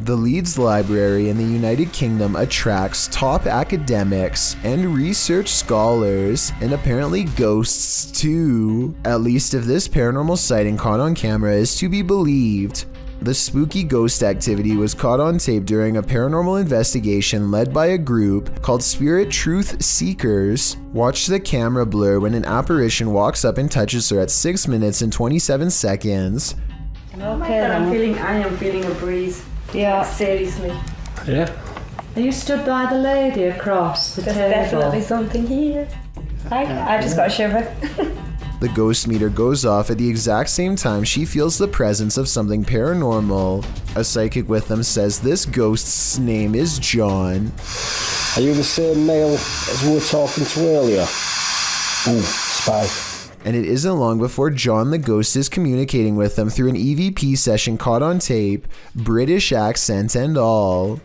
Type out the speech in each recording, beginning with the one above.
The Leeds Library in the United Kingdom attracts top academics and research scholars, and apparently ghosts too, at least if this paranormal sighting caught on camera is to be believed. The spooky ghost activity was caught on tape during a paranormal investigation led by a group called Spirit Truth Seekers. Watch the camera blur when an apparition walks up and touches her at 6 minutes and 27 seconds. Oh my God, I am feeling a breeze. Yeah. Seriously. Yeah. Are you stood by the lady across the There's table? definitely something here. I just got a shiver. The ghost meter goes off at the exact same time she feels the presence of something paranormal. A psychic with them says this ghost's name is John. Are you the same male as we were talking to earlier? Ooh, spy. And it isn't long before John the ghost is communicating with them through an EVP session caught on tape, British accent and all.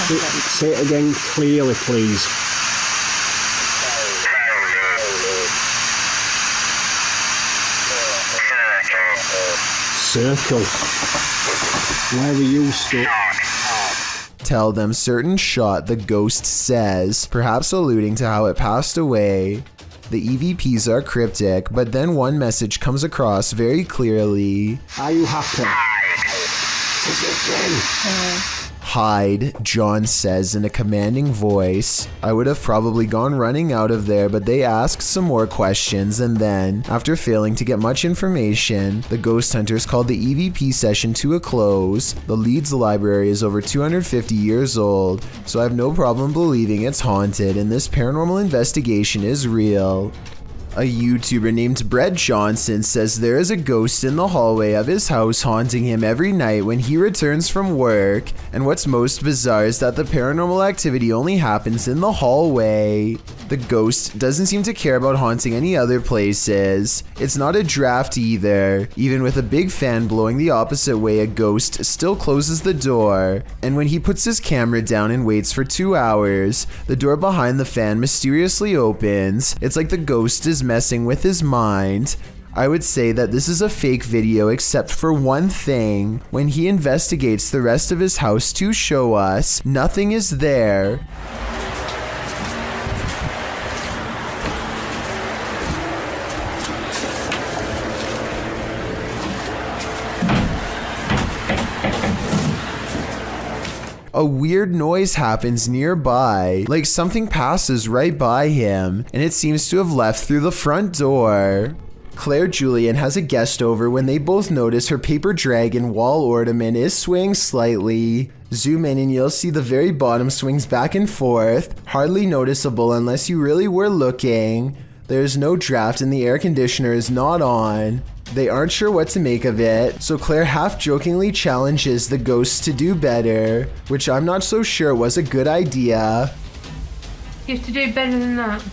Say it again clearly, please. Circle. Where are you stuck? Tell them certain shot, the ghost says, perhaps alluding to how it passed away. The EVPs are cryptic, but then one message comes across very clearly. Are you happy? Hide, John says in a commanding voice. I would have probably gone running out of there, but they asked some more questions, and then, after failing to get much information, the ghost hunters called the EVP session to a close. The Leeds Library is over 250 years old, so I have no problem believing it's haunted and this paranormal investigation is real. A YouTuber named Brett Johnson says there is a ghost in the hallway of his house haunting him every night when he returns from work, and what's most bizarre is that the paranormal activity only happens in the hallway. The ghost doesn't seem to care about haunting any other places. It's not a draft either. Even with a big fan blowing the opposite way, a ghost still closes the door. And when he puts his camera down and waits for 2 hours, the door behind the fan mysteriously opens. It's like the ghost is messing with his mind. I would say that this is a fake video except for one thing. When he investigates the rest of his house to show us, nothing is there. A weird noise happens nearby, like something passes right by him, and it seems to have left through the front door. Claire Julian has a guest over when they both notice her paper dragon wall ornament is swaying slightly. Zoom in and you'll see the very bottom swings back and forth, hardly noticeable unless you really were looking. There's no draft and the air conditioner is not on. They aren't sure what to make of it, so Claire half-jokingly challenges the ghosts to do better, which I'm not so sure was a good idea. You have to do better than that.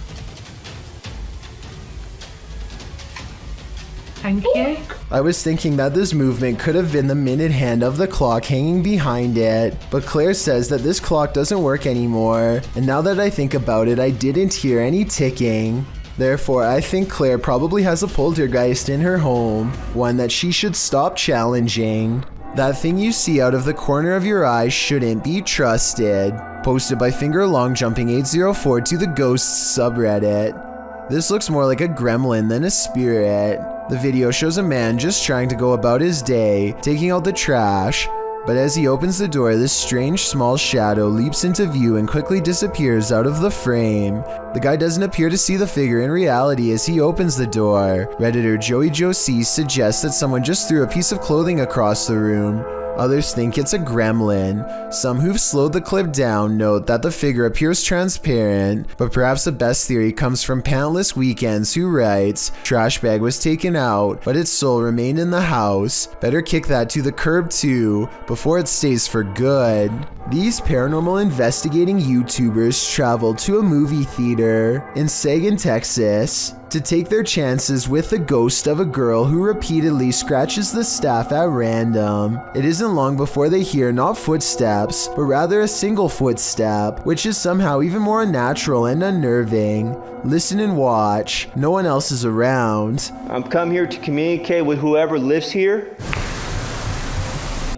Thank you. I was thinking that this movement could have been the minute hand of the clock hanging behind it, but Claire says that this clock doesn't work anymore, and now that I think about it, I didn't hear any ticking. Therefore, I think Claire probably has a poltergeist in her home, one that she should stop challenging. That thing you see out of the corner of your eye shouldn't be trusted. Posted by FingerLongJumping804 to the Ghosts subreddit. This looks more like a gremlin than a spirit. The video shows a man just trying to go about his day, taking out the trash. But as he opens the door, this strange small shadow leaps into view and quickly disappears out of the frame. The guy doesn't appear to see the figure in reality as he opens the door. Redditor Joey Josie suggests that someone just threw a piece of clothing across the room. Others think it's a gremlin. Some who've slowed the clip down note that the figure appears transparent, but perhaps the best theory comes from Pantless Weekends, who writes, "Trash bag was taken out, but its soul remained in the house. Better kick that to the curb too, before it stays for good." These paranormal investigating YouTubers traveled to a movie theater in Sagan, Texas, to take their chances with the ghost of a girl who repeatedly scratches the staff at random. It isn't long before they hear not footsteps, but rather a single footstep, which is somehow even more unnatural and unnerving. Listen and watch. No one else is around. I'm come here to communicate with whoever lives here.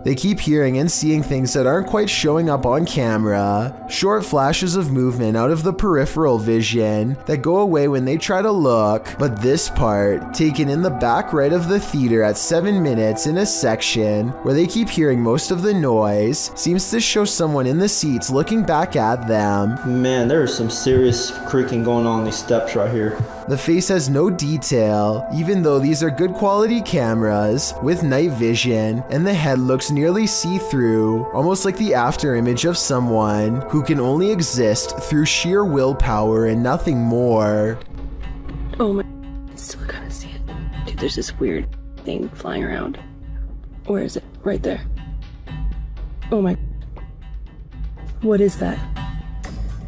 They keep hearing and seeing things that aren't quite showing up on camera. Short flashes of movement out of the peripheral vision that go away when they try to look. But this part, taken in the back right of the theater at 7 minutes in a section where they keep hearing most of the noise, seems to show someone in the seats looking back at them. Man, there is some serious creaking going on these steps right here. The face has no detail, even though these are good quality cameras with night vision, and the head looks nearly see-through, almost like the after image of someone who can only exist through sheer willpower and nothing more. Oh my, I still gotta see it. Dude, there's this weird thing flying around. Where is it? Right there. Oh my. What is that?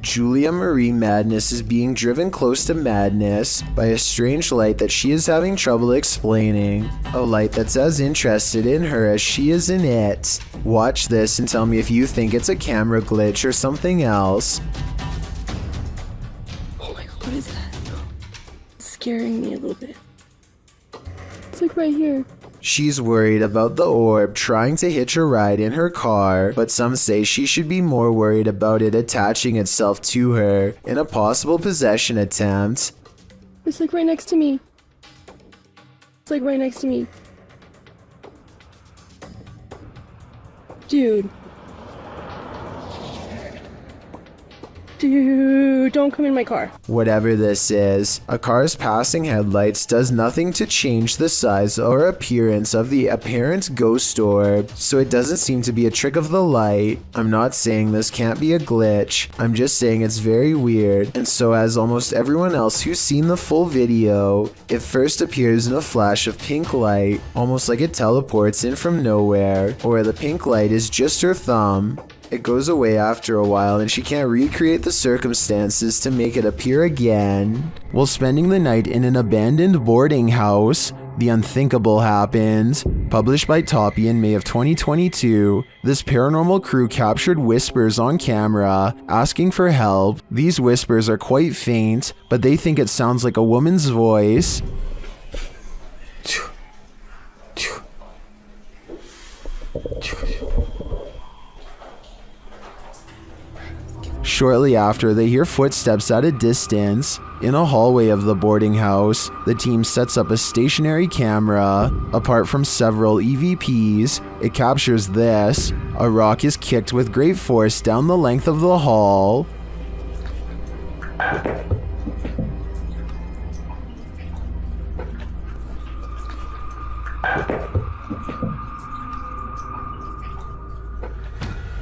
Julia Marie Madness is being driven close to madness by a strange light that she is having trouble explaining. A light that's as interested in her as she is in it. Watch this and tell me if you think it's a camera glitch or something else. Oh my god, what is that? It's scaring me a little bit. It's like right here. She's worried about the orb trying to hitch a ride in her car, but some say she should be more worried about it attaching itself to her in a possible possession attempt. It's like right next to me. It's like right next to me. Dude. Dude, don't come in my car. Whatever this is, a car's passing headlights does nothing to change the size or appearance of the apparent ghost orb, so it doesn't seem to be a trick of the light. I'm not saying this can't be a glitch, I'm just saying it's very weird, and so as almost everyone else who's seen the full video, it first appears in a flash of pink light, almost like it teleports in from nowhere, or the pink light is just her thumb. It goes away after a while and she can't recreate the circumstances to make it appear again. While spending the night in an abandoned boarding house, the unthinkable happened. Published by Toppy in May of 2022, this paranormal crew captured whispers on camera, asking for help. These whispers are quite faint, but they think it sounds like a woman's voice. Shortly after, they hear footsteps at a distance. In a hallway of the boarding house, the team sets up a stationary camera. Apart from several EVPs, it captures this. A rock is kicked with great force down the length of the hall.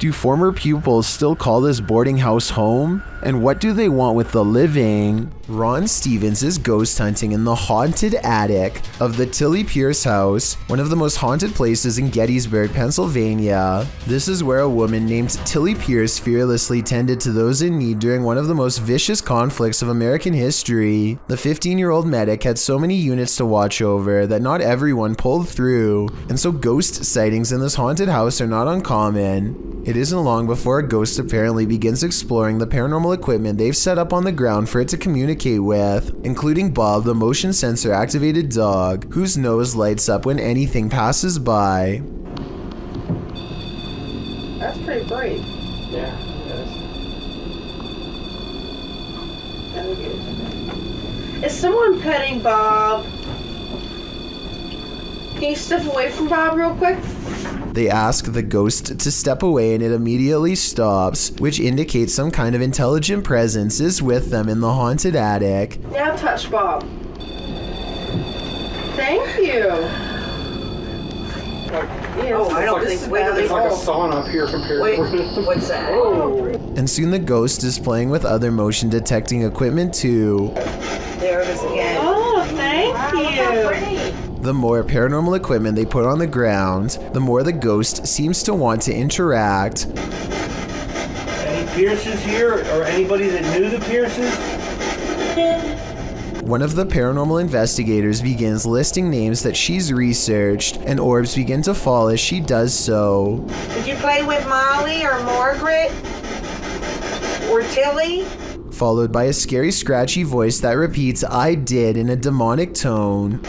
Do former pupils still call this boarding house home? And what do they want with the living? Ron Stevens is ghost hunting in the haunted attic of the Tilly Pierce house, one of the most haunted places in Gettysburg, Pennsylvania. This is where a woman named Tilly Pierce fearlessly tended to those in need during one of the most vicious conflicts of American history. The 15-year-old medic had so many units to watch over that not everyone pulled through, and so ghost sightings in this haunted house are not uncommon. It isn't long before a ghost apparently begins exploring the paranormal equipment they've set up on the ground for it to communicate with, including Bob, the motion sensor activated dog, whose nose lights up when anything passes by. That's pretty bright. Yeah, it is. Is someone petting Bob? Can you step away from Bob real quick? They ask the ghost to step away and it immediately stops, which indicates some kind of intelligent presence is with them in the haunted attic. Now touch Bob. Thank you. Oh, I don't think it's like a sauna up here compared to... Wait, what's that? Oh. And soon the ghost is playing with other motion detecting equipment too. There it is again. Oh, thank you. The more paranormal equipment they put on the ground, the more the ghost seems to want to interact. Pierces here, or anybody that knew the Pierces? One of the paranormal investigators begins listing names that she's researched, and orbs begin to fall as she does so. Did you play with Molly or Margaret? Or Tilly? Followed by a scary scratchy voice that repeats "I did" in a demonic tone.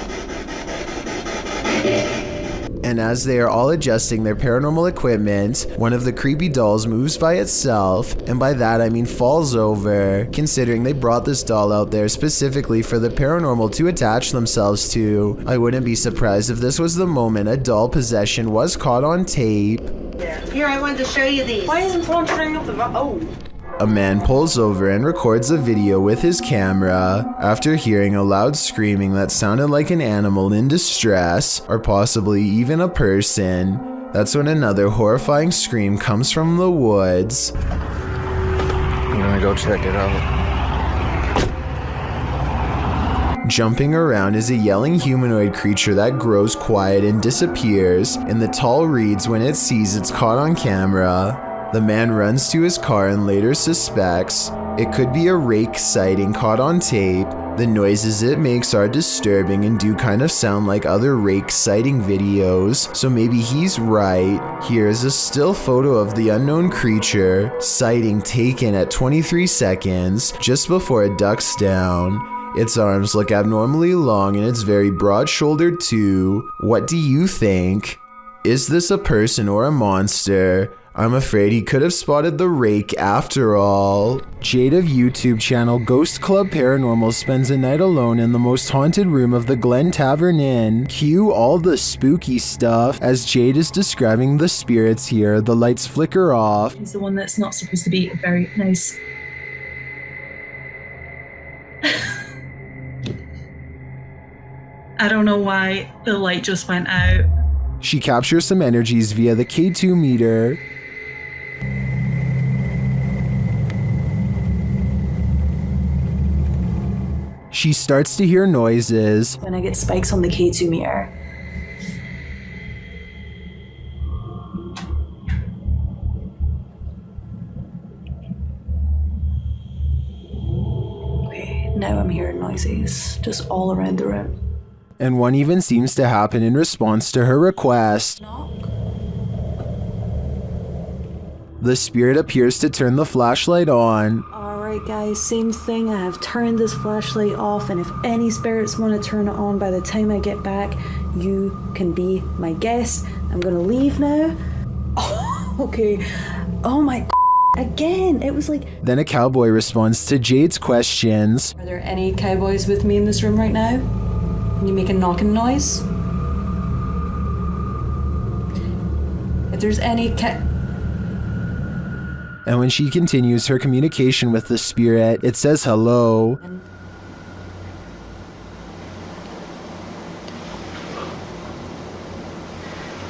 And as they are all adjusting their paranormal equipment, one of the creepy dolls moves by itself, and by that I mean falls over, considering they brought this doll out there specifically for the paranormal to attach themselves to. I wouldn't be surprised if this was the moment a doll possession was caught on tape. Here, I wanted to show you these. Why isn't someone turning up the A man pulls over and records a video with his camera after hearing a loud screaming that sounded like an animal in distress, or possibly even a person. That's when another horrifying scream comes from the woods. I'm gonna go check it out. Jumping around is a yelling humanoid creature that grows quiet and disappears, and the tall reads when it sees it's caught on camera. The man runs to his car and later suspects it could be a rake sighting caught on tape. The noises it makes are disturbing and do kind of sound like other rake sighting videos, so maybe he's right. Here is a still photo of the unknown creature sighting taken at 23 seconds just before it ducks down. Its arms look abnormally long and it's very broad-shouldered too. What do you think? Is this a person or a monster? I'm afraid he could have spotted the rake after all. Jade of YouTube channel Ghost Club Paranormal spends a night alone in the most haunted room of the Glen Tavern Inn. Cue all the spooky stuff. As Jade is describing the spirits here, the lights flicker off. He's the one that's not supposed to be very nice. I don't know why the light just went out. She captures some energies via the K2 meter. She starts to hear noises. When I get spikes on the K2 meter. Okay, now I'm hearing noises just all around the room. And one even seems to happen in response to her request. The spirit appears to turn the flashlight on. Alright guys, same thing. I have turned this flashlight off, and if any spirits want to turn it on by the time I get back, you can be my guest. I'm gonna leave now. Oh, okay. Oh my again, it was like... Then a cowboy responds to Jade's questions. Are there any cowboys with me in this room right now? Can you make a knocking noise? If there's any And when she continues her communication with the spirit, it says hello.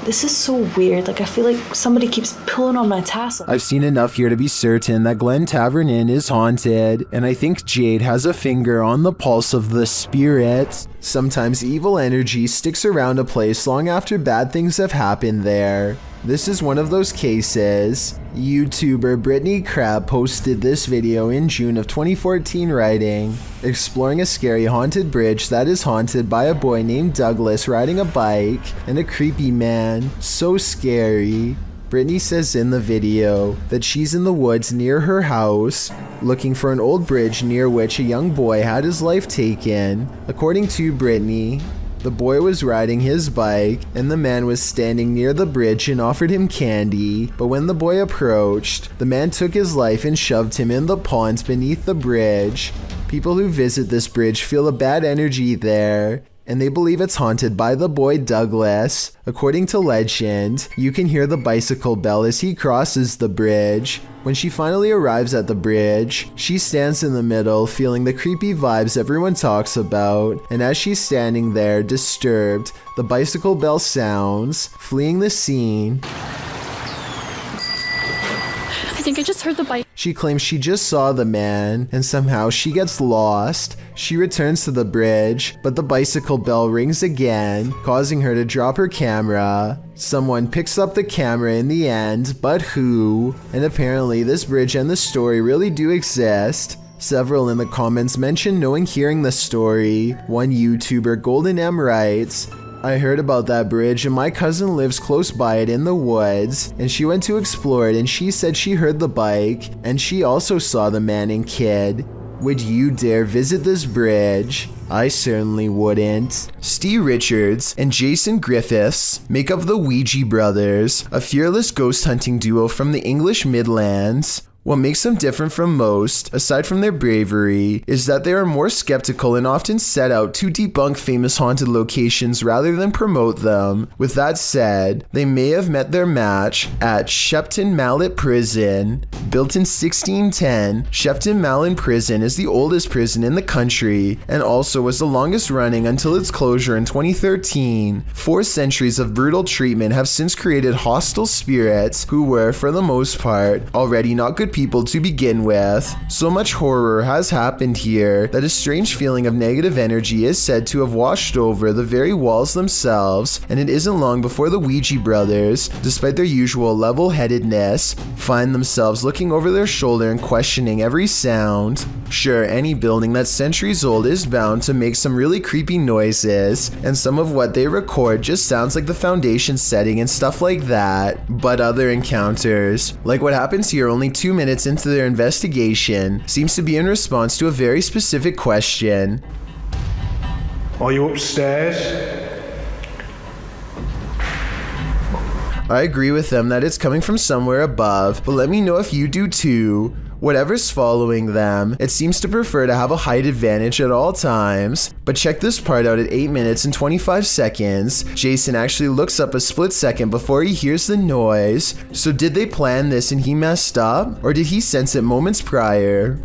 This is so weird. Like, I feel like somebody keeps pulling on my tassel. I've seen enough here to be certain that Glen Tavern Inn is haunted, and I think Jade has a finger on the pulse of the spirit. Sometimes evil energy sticks around a place long after bad things have happened there. This is one of those cases. YouTuber Brittany Crab posted this video in June of 2014 writing, exploring a scary haunted bridge that is haunted by a boy named Douglas riding a bike and a creepy man. So scary. Brittany says in the video that she's in the woods near her house, looking for an old bridge near which a young boy had his life taken. According to Brittany, the boy was riding his bike, and the man was standing near the bridge and offered him candy, but when the boy approached, the man took his life and shoved him in the pond beneath the bridge. People who visit this bridge feel a bad energy there, and they believe it's haunted by the boy Douglas. According to legend, you can hear the bicycle bell as he crosses the bridge. When she finally arrives at the bridge, she stands in the middle, feeling the creepy vibes everyone talks about, and as she's standing there, disturbed, the bicycle bell sounds, fleeing the scene. I think I just heard the bike. She claims she just saw the man, and somehow she gets lost. She returns to the bridge, but the bicycle bell rings again, causing her to drop her camera. Someone picks up the camera in the end, but who? And apparently this bridge and the story really do exist. Several in the comments mention knowing hearing the story. One YouTuber, Golden M, writes, I heard about that bridge and my cousin lives close by it in the woods, and she went to explore it and she said she heard the bike and she also saw the man and kid. Would you dare visit this bridge? I certainly wouldn't. Steve Richards and Jason Griffiths make up the Ouija brothers, a fearless ghost hunting duo from the English Midlands. What makes them different from most, aside from their bravery, is that they are more skeptical and often set out to debunk famous haunted locations rather than promote them. With that said, they may have met their match at Shepton Mallet Prison. Built in 1610, Shepton Mallet Prison is the oldest prison in the country and also was the longest running until its closure in 2013. 4 centuries of brutal treatment have since created hostile spirits who were, for the most part, already not good people to begin with. So much horror has happened here that a strange feeling of negative energy is said to have washed over the very walls themselves, and it isn't long before the Ouija brothers, despite their usual level-headedness, find themselves looking over their shoulder and questioning every sound. Sure, any building that's centuries old is bound to make some really creepy noises, and some of what they record just sounds like the foundation setting and stuff like that. But other encounters, like what happens here only 2 minutes into their investigation, seems to be in response to a very specific question. Are you upstairs? I agree with them that it's coming from somewhere above, but let me know if you do too. Whatever's following them, it seems to prefer to have a height advantage at all times. But check this part out at 8 minutes and 25 seconds. Jason actually looks up a split second before he hears the noise. So did they plan this and he messed up? Or did he sense it moments prior?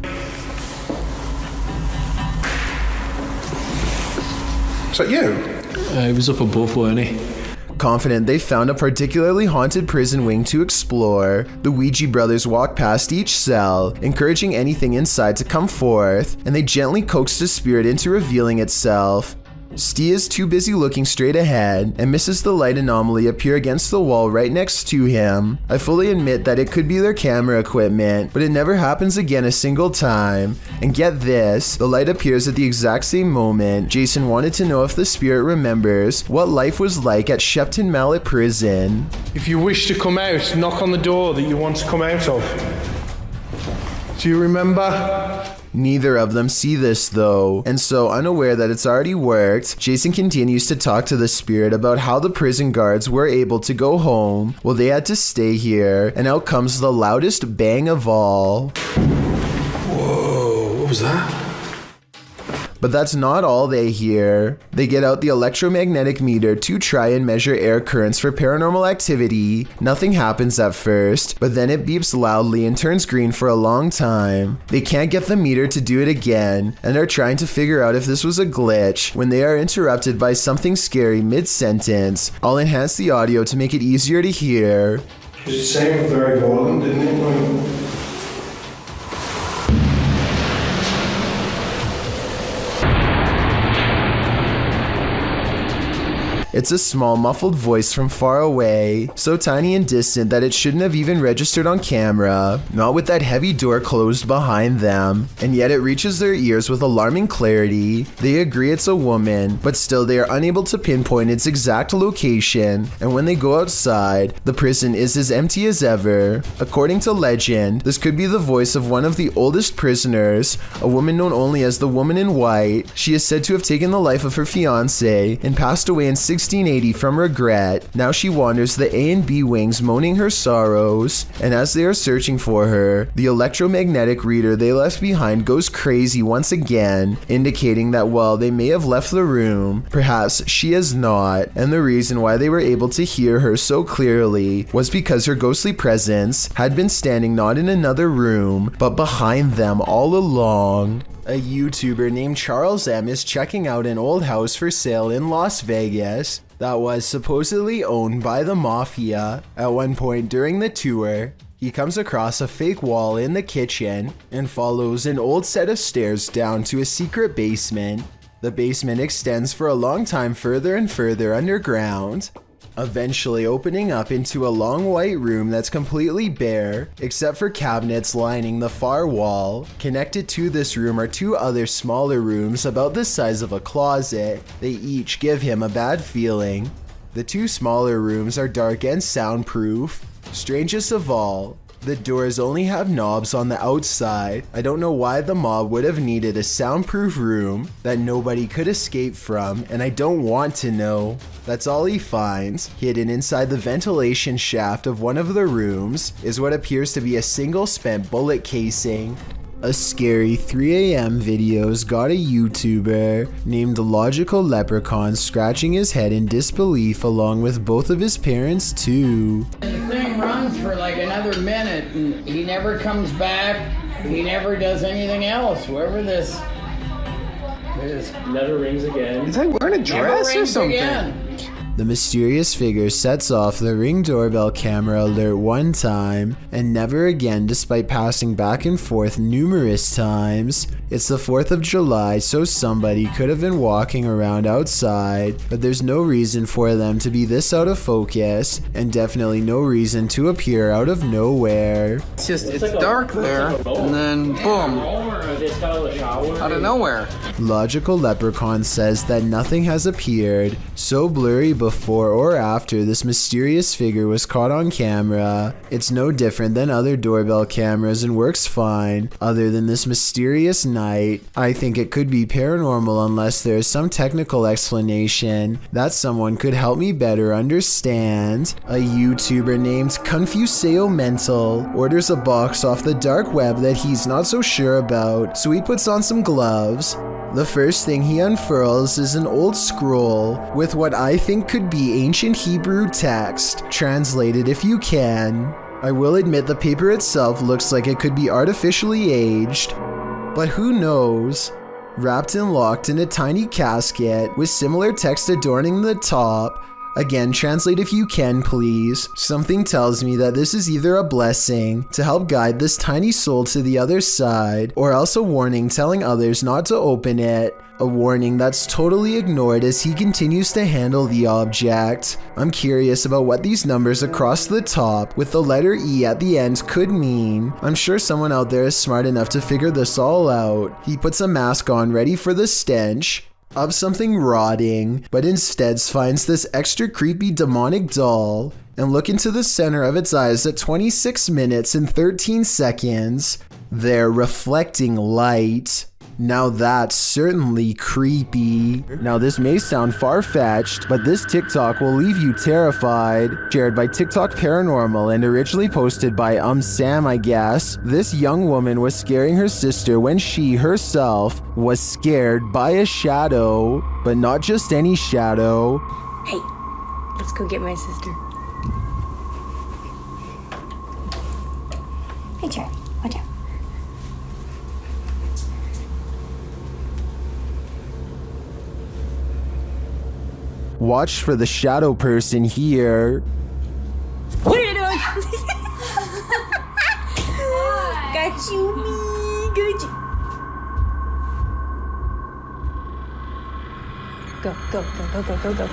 Is that you? He was up above, weren't he? Confident they found a particularly haunted prison wing to explore, the Ouija brothers walk past each cell, encouraging anything inside to come forth, and they gently coax the spirit into revealing itself. Steve is too busy looking straight ahead and misses the light anomaly appear against the wall right next to him. I fully admit that it could be their camera equipment, but it never happens again a single time. And get this, the light appears at the exact same moment. Jason wanted to know if the spirit remembers what life was like at Shepton Mallet Prison. If you wish to come out, knock on the door that you want to come out of. Do you remember? Neither of them see this though, and so unaware that it's already worked, Jason continues to talk to the spirit about how the prison guards were able to go home while they had to stay here, and out comes the loudest bang of all. Whoa, what was that? But that's not all they hear. They get out the electromagnetic meter to try and measure air currents for paranormal activity. Nothing happens at first, but then it beeps loudly and turns green for a long time. They can't get the meter to do it again, and are trying to figure out if this was a glitch when they are interrupted by something scary mid-sentence. I'll enhance the audio to make it easier to hear. It sounded very violent, didn't it? It's a small, muffled voice from far away, so tiny and distant that it shouldn't have even registered on camera, not with that heavy door closed behind them, and yet it reaches their ears with alarming clarity. They agree it's a woman, but still they are unable to pinpoint its exact location, and when they go outside, the prison is as empty as ever. According to legend, this could be the voice of one of the oldest prisoners, a woman known only as the Woman in White. She is said to have taken the life of her fiancé and passed away in 1680 from regret. Now she wanders the A and B wings moaning her sorrows, and as they are searching for her, the electromagnetic reader they left behind goes crazy once again, indicating that while they may have left the room, perhaps she has not, and the reason why they were able to hear her so clearly was because her ghostly presence had been standing not in another room, but behind them all along. A YouTuber named Charles M is checking out an old house for sale in Las Vegas that was supposedly owned by the mafia at one point during the tour. He comes across a fake wall in the kitchen and follows an old set of stairs down to a secret basement. The basement extends for a long time further and further underground, eventually opening up into a long white room that's completely bare, except for cabinets lining the far wall. Connected to this room are two other smaller rooms about the size of a closet. They each give him a bad feeling. The two smaller rooms are dark and soundproof. Strangest of all, the doors only have knobs on the outside. I don't know why the mob would have needed a soundproof room that nobody could escape from, and I don't want to know. That's all he finds. Hidden inside the ventilation shaft of one of the rooms is what appears to be a single spent bullet casing. A scary 3 a.m. video's got a YouTuber named Logical Leprechaun scratching his head in disbelief along with both of his parents too. The thing runs for like another minute and he never comes back. He never does anything else. Whoever this Never rings again. He's like wearing a dress or something. Again. The mysterious figure sets off the Ring doorbell camera alert one time and never again, despite passing back and forth numerous times. It's the 4th of July, so somebody could have been walking around outside, but there's no reason for them to be this out of focus, and definitely no reason to appear out of nowhere. It's dark there, and then boom, out of nowhere. Logical Leprechaun says that nothing has appeared so blurry before or after this mysterious figure was caught on camera. It's no different than other doorbell cameras and works fine, other than this mysterious night. I think it could be paranormal unless there is some technical explanation that someone could help me better understand. A YouTuber named Confuseo Mental orders a box off the dark web that he's not so sure about, so he puts on some gloves. The first thing he unfurls is an old scroll with what I think could be ancient Hebrew text. Translated if you can. I will admit the paper itself looks like it could be artificially aged, but who knows? Wrapped and locked in a tiny casket with similar text adorning the top. Again, translate if you can, please. Something tells me that this is either a blessing to help guide this tiny soul to the other side, or else a warning telling others not to open it. A warning that's totally ignored as he continues to handle the object. I'm curious about what these numbers across the top with the letter E at the end could mean. I'm sure someone out there is smart enough to figure this all out. He puts a mask on ready for the stench of something rotting, but instead finds this extra creepy demonic doll and look into the center of its eyes at 26 minutes and 13 seconds. They're reflecting light. Now that's certainly creepy. Now this may sound far-fetched, but this TikTok will leave you terrified. Shared by TikTok Paranormal and originally posted by Sam, I guess. This young woman was scaring her sister when she herself was scared by a shadow, but not just any shadow. Hey, let's go get my sister. Hey, Charlie, watch out. Watch for the shadow person here. What are you doing? Got you, me. Got you. Go, go, go, go, go, go, go.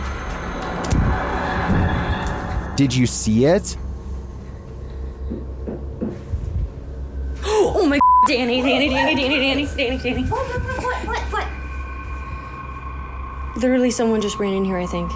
Did you see it? Oh my Danny. What? Literally, someone just ran in here, I think.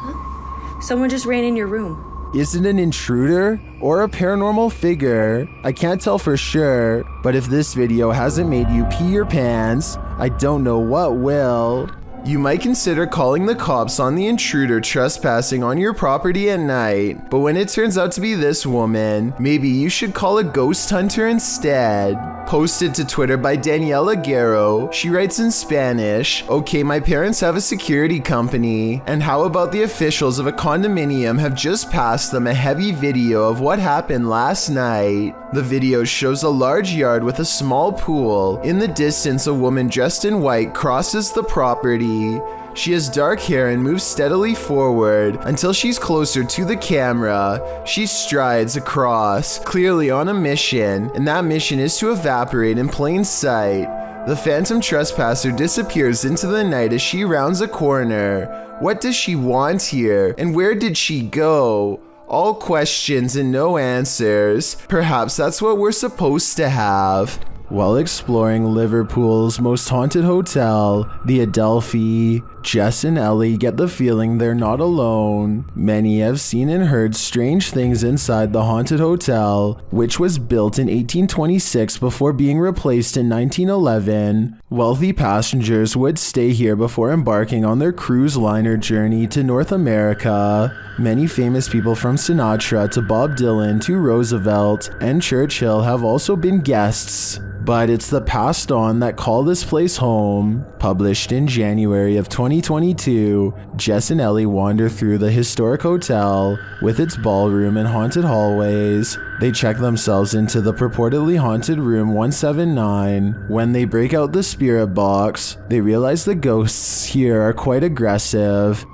Huh? Someone just ran in your room. Is it an intruder or a paranormal figure? I can't tell for sure, but if this video hasn't made you pee your pants, I don't know what will. You might consider calling the cops on the intruder trespassing on your property at night, but when it turns out to be this woman, maybe you should call a ghost hunter instead. Posted to Twitter by Daniela Guerrero, she writes in Spanish, "Okay, my parents have a security company, and how about the officials of a condominium have just passed them a heavy video of what happened last night. The video shows a large yard with a small pool. In the distance, a woman dressed in white crosses the property. She has dark hair and moves steadily forward until she's closer to the camera. She strides across, clearly on a mission, and that mission is to evaporate in plain sight. The phantom trespasser disappears into the night as she rounds a corner. What does she want here, and where did she go? All questions and no answers. Perhaps that's what we're supposed to have. While exploring Liverpool's most haunted hotel, the Adelphi, Jess and Ellie get the feeling they're not alone. Many have seen and heard strange things inside the haunted hotel, which was built in 1826 before being replaced in 1911. Wealthy passengers would stay here before embarking on their cruise liner journey to North America. Many famous people from Sinatra to Bob Dylan to Roosevelt and Churchill have also been guests. But it's the passed on that call this place home. Published in January of 2022, Jess and Ellie wander through the historic hotel with its ballroom and haunted hallways. They check themselves into the purportedly haunted room 179. When they break out the spirit box, they realize the ghosts here are quite aggressive.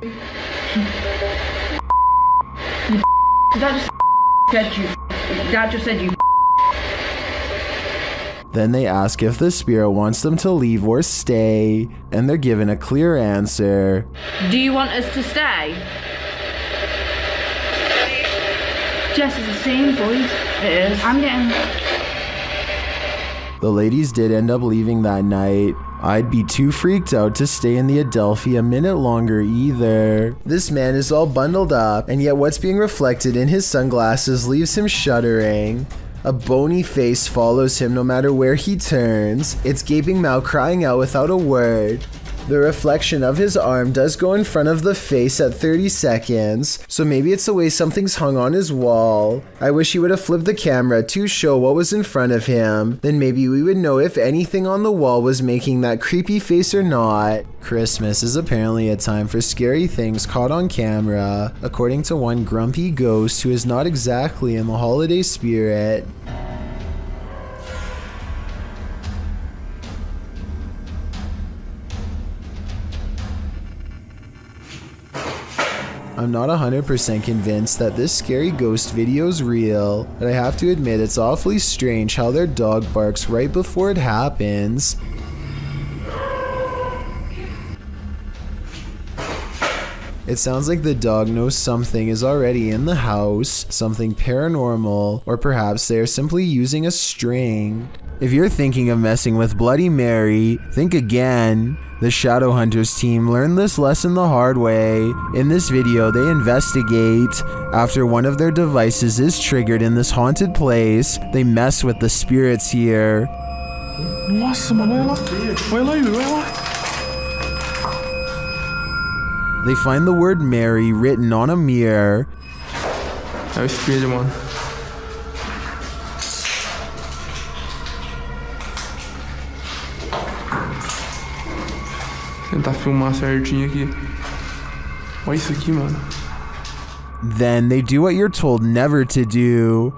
That just said you. Then they ask if the spirit wants them to leave or stay, and they're given a clear answer. Do you want us to stay? Jess is the same voice. It is. I'm getting... The ladies did end up leaving that night. I'd be too freaked out to stay in the Adelphi a minute longer either. This man is all bundled up, and yet what's being reflected in his sunglasses leaves him shuddering. A bony face follows him no matter where he turns, its gaping mouth crying out without a word. The reflection of his arm does go in front of the face at 30 seconds, so maybe it's the way something's hung on his wall. I wish he would have flipped the camera to show what was in front of him, then maybe we would know if anything on the wall was making that creepy face or not. Christmas is apparently a time for scary things caught on camera, according to one grumpy ghost who is not exactly in the holiday spirit. I'm not 100% convinced that this scary ghost video is real, but I have to admit it's awfully strange how their dog barks right before it happens. It sounds like the dog knows something is already in the house, something paranormal, or perhaps they are simply using a string. If you're thinking of messing with Bloody Mary, think again. The Shadowhunters team learned this lesson the hard way. In this video, they investigate. After one of their devices is triggered in this haunted place, they mess with the spirits here. Nossa, mano, olha lá. They find the word Mary written on a mirror. É o espelho, mano. Tentar filmar certinho aqui. Olha isso aqui, mano. Then they do what you're told never to do.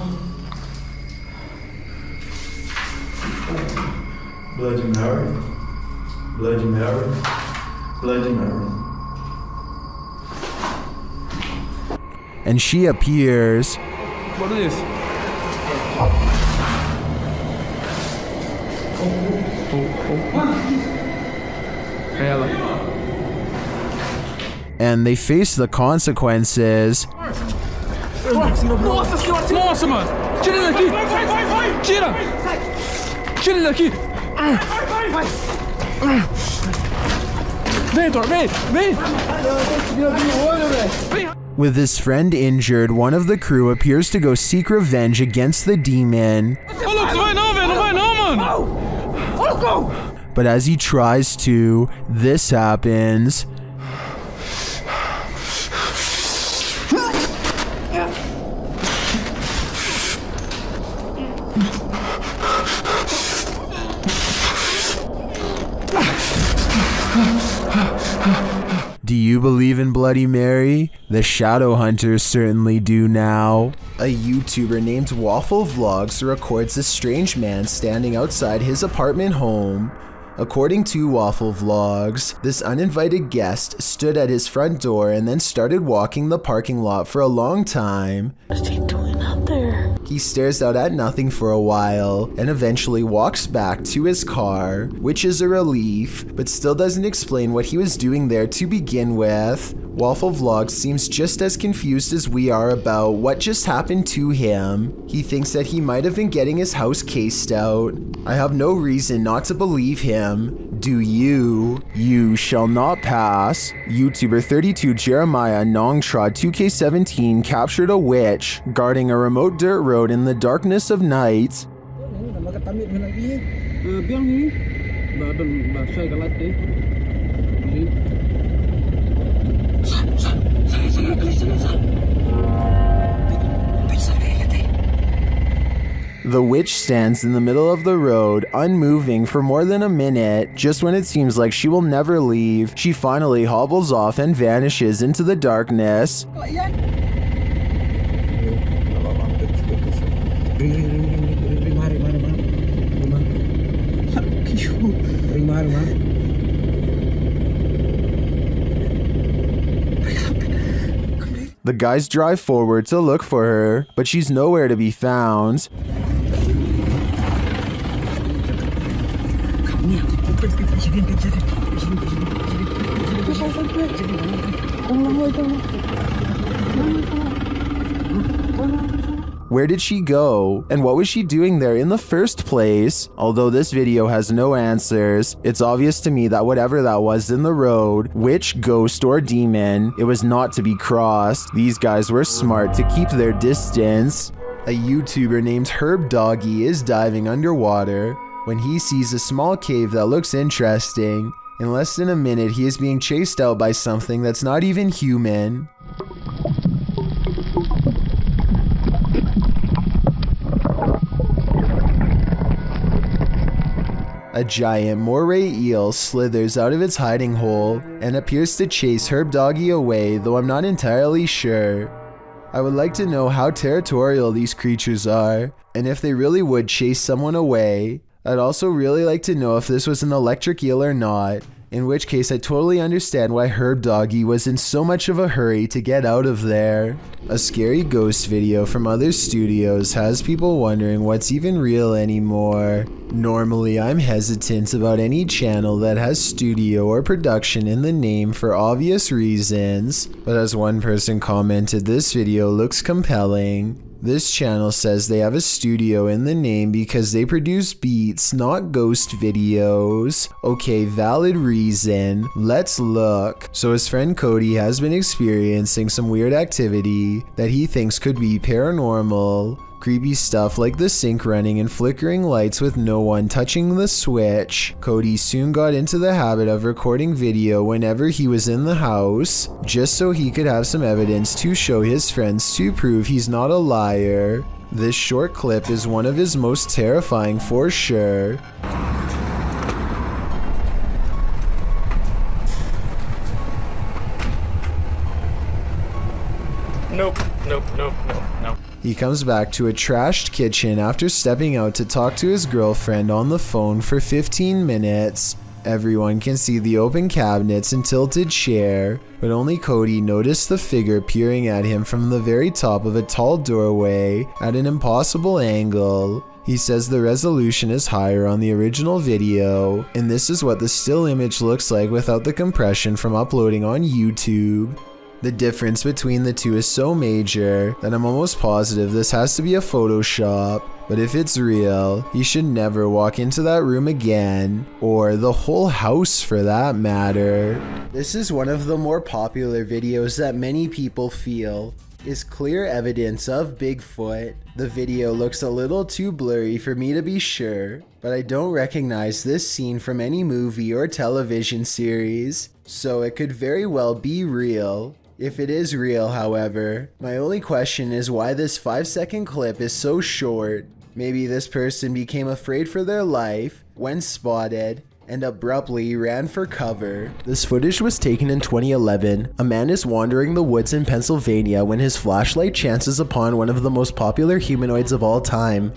Bloody Mary, Bloody Mary, Bloody Mary. And she appears. What is this? Ela. And they face the consequences. Nossa senhora! Nossa, mano! Tira ele daqui! Tira! Tira ele daqui! Vem, Thor, vem! Vem! With his friend injured, one of the crew appears to go seek revenge against the demon. Ô, Lucas, não vai não, velho! Não vai não, mano! But as he tries to, this happens. Do you believe in Bloody Mary? The Shadowhunters certainly do now. A YouTuber named Waffle Vlogs records a strange man standing outside his apartment home. According to Waffle Vlogs, this uninvited guest stood at his front door and then started walking the parking lot for a long time. What is he doing out there? He stares out at nothing for a while and eventually walks back to his car, which is a relief, but still doesn't explain what he was doing there to begin with. Waffle Vlogs seems just as confused as we are about what just happened to him. He thinks that he might have been getting his house cased out. I have no reason not to believe him. Do you? You shall not pass. YouTuber 32 Jeremiah Nongtrod 2K17 captured a witch guarding a remote dirt road in the darkness of night. The witch stands in the middle of the road, unmoving for more than a minute. Just when it seems like she will never leave, she finally hobbles off and vanishes into the darkness. The guys drive forward to look for her, but she's nowhere to be found. Where did she go? And what was she doing there in the first place? Although this video has no answers, it's obvious to me that whatever that was in the road, witch, ghost, or demon, it was not to be crossed. These guys were smart to keep their distance. A YouTuber named Herb Doggy is diving underwater when he sees a small cave that looks interesting. In less than a minute, he is being chased out by something that's not even human. A giant moray eel slithers out of its hiding hole and appears to chase Herb Doggy away, though I'm not entirely sure. I would like to know how territorial these creatures are, and if they really would chase someone away. I'd also really like to know if this was an electric eel or not, in which case I totally understand why Herb Doggy was in so much of a hurry to get out of there. A scary ghost video from other studios has people wondering what's even real anymore. Normally, I'm hesitant about any channel that has studio or production in the name for obvious reasons, but as one person commented, this video looks compelling. This channel says they have a studio in the name because they produce beats, not ghost videos. Okay, valid reason. Let's look. So his friend Cody has been experiencing some weird activity that he thinks could be paranormal. Creepy stuff like the sink running and flickering lights with no one touching the switch. Cody soon got into the habit of recording video whenever he was in the house, just so he could have some evidence to show his friends to prove he's not a liar. This short clip is one of his most terrifying for sure. Nope. He comes back to a trashed kitchen after stepping out to talk to his girlfriend on the phone for 15 minutes. Everyone can see the open cabinets and tilted chair, but only Cody noticed the figure peering at him from the very top of a tall doorway at an impossible angle. He says the resolution is higher on the original video, and this is what the still image looks like without the compression from uploading on YouTube. The difference between the two is so major that I'm almost positive this has to be a Photoshop, but if it's real, he should never walk into that room again, or the whole house for that matter. This is one of the more popular videos that many people feel is clear evidence of Bigfoot. The video looks a little too blurry for me to be sure, but I don't recognize this scene from any movie or television series, so it could very well be real. If it is real, however, my only question is why this 5-second clip is so short. Maybe this person became afraid for their life when spotted and abruptly ran for cover. This footage was taken in 2011. A man is wandering the woods in Pennsylvania when his flashlight chances upon one of the most popular humanoids of all time.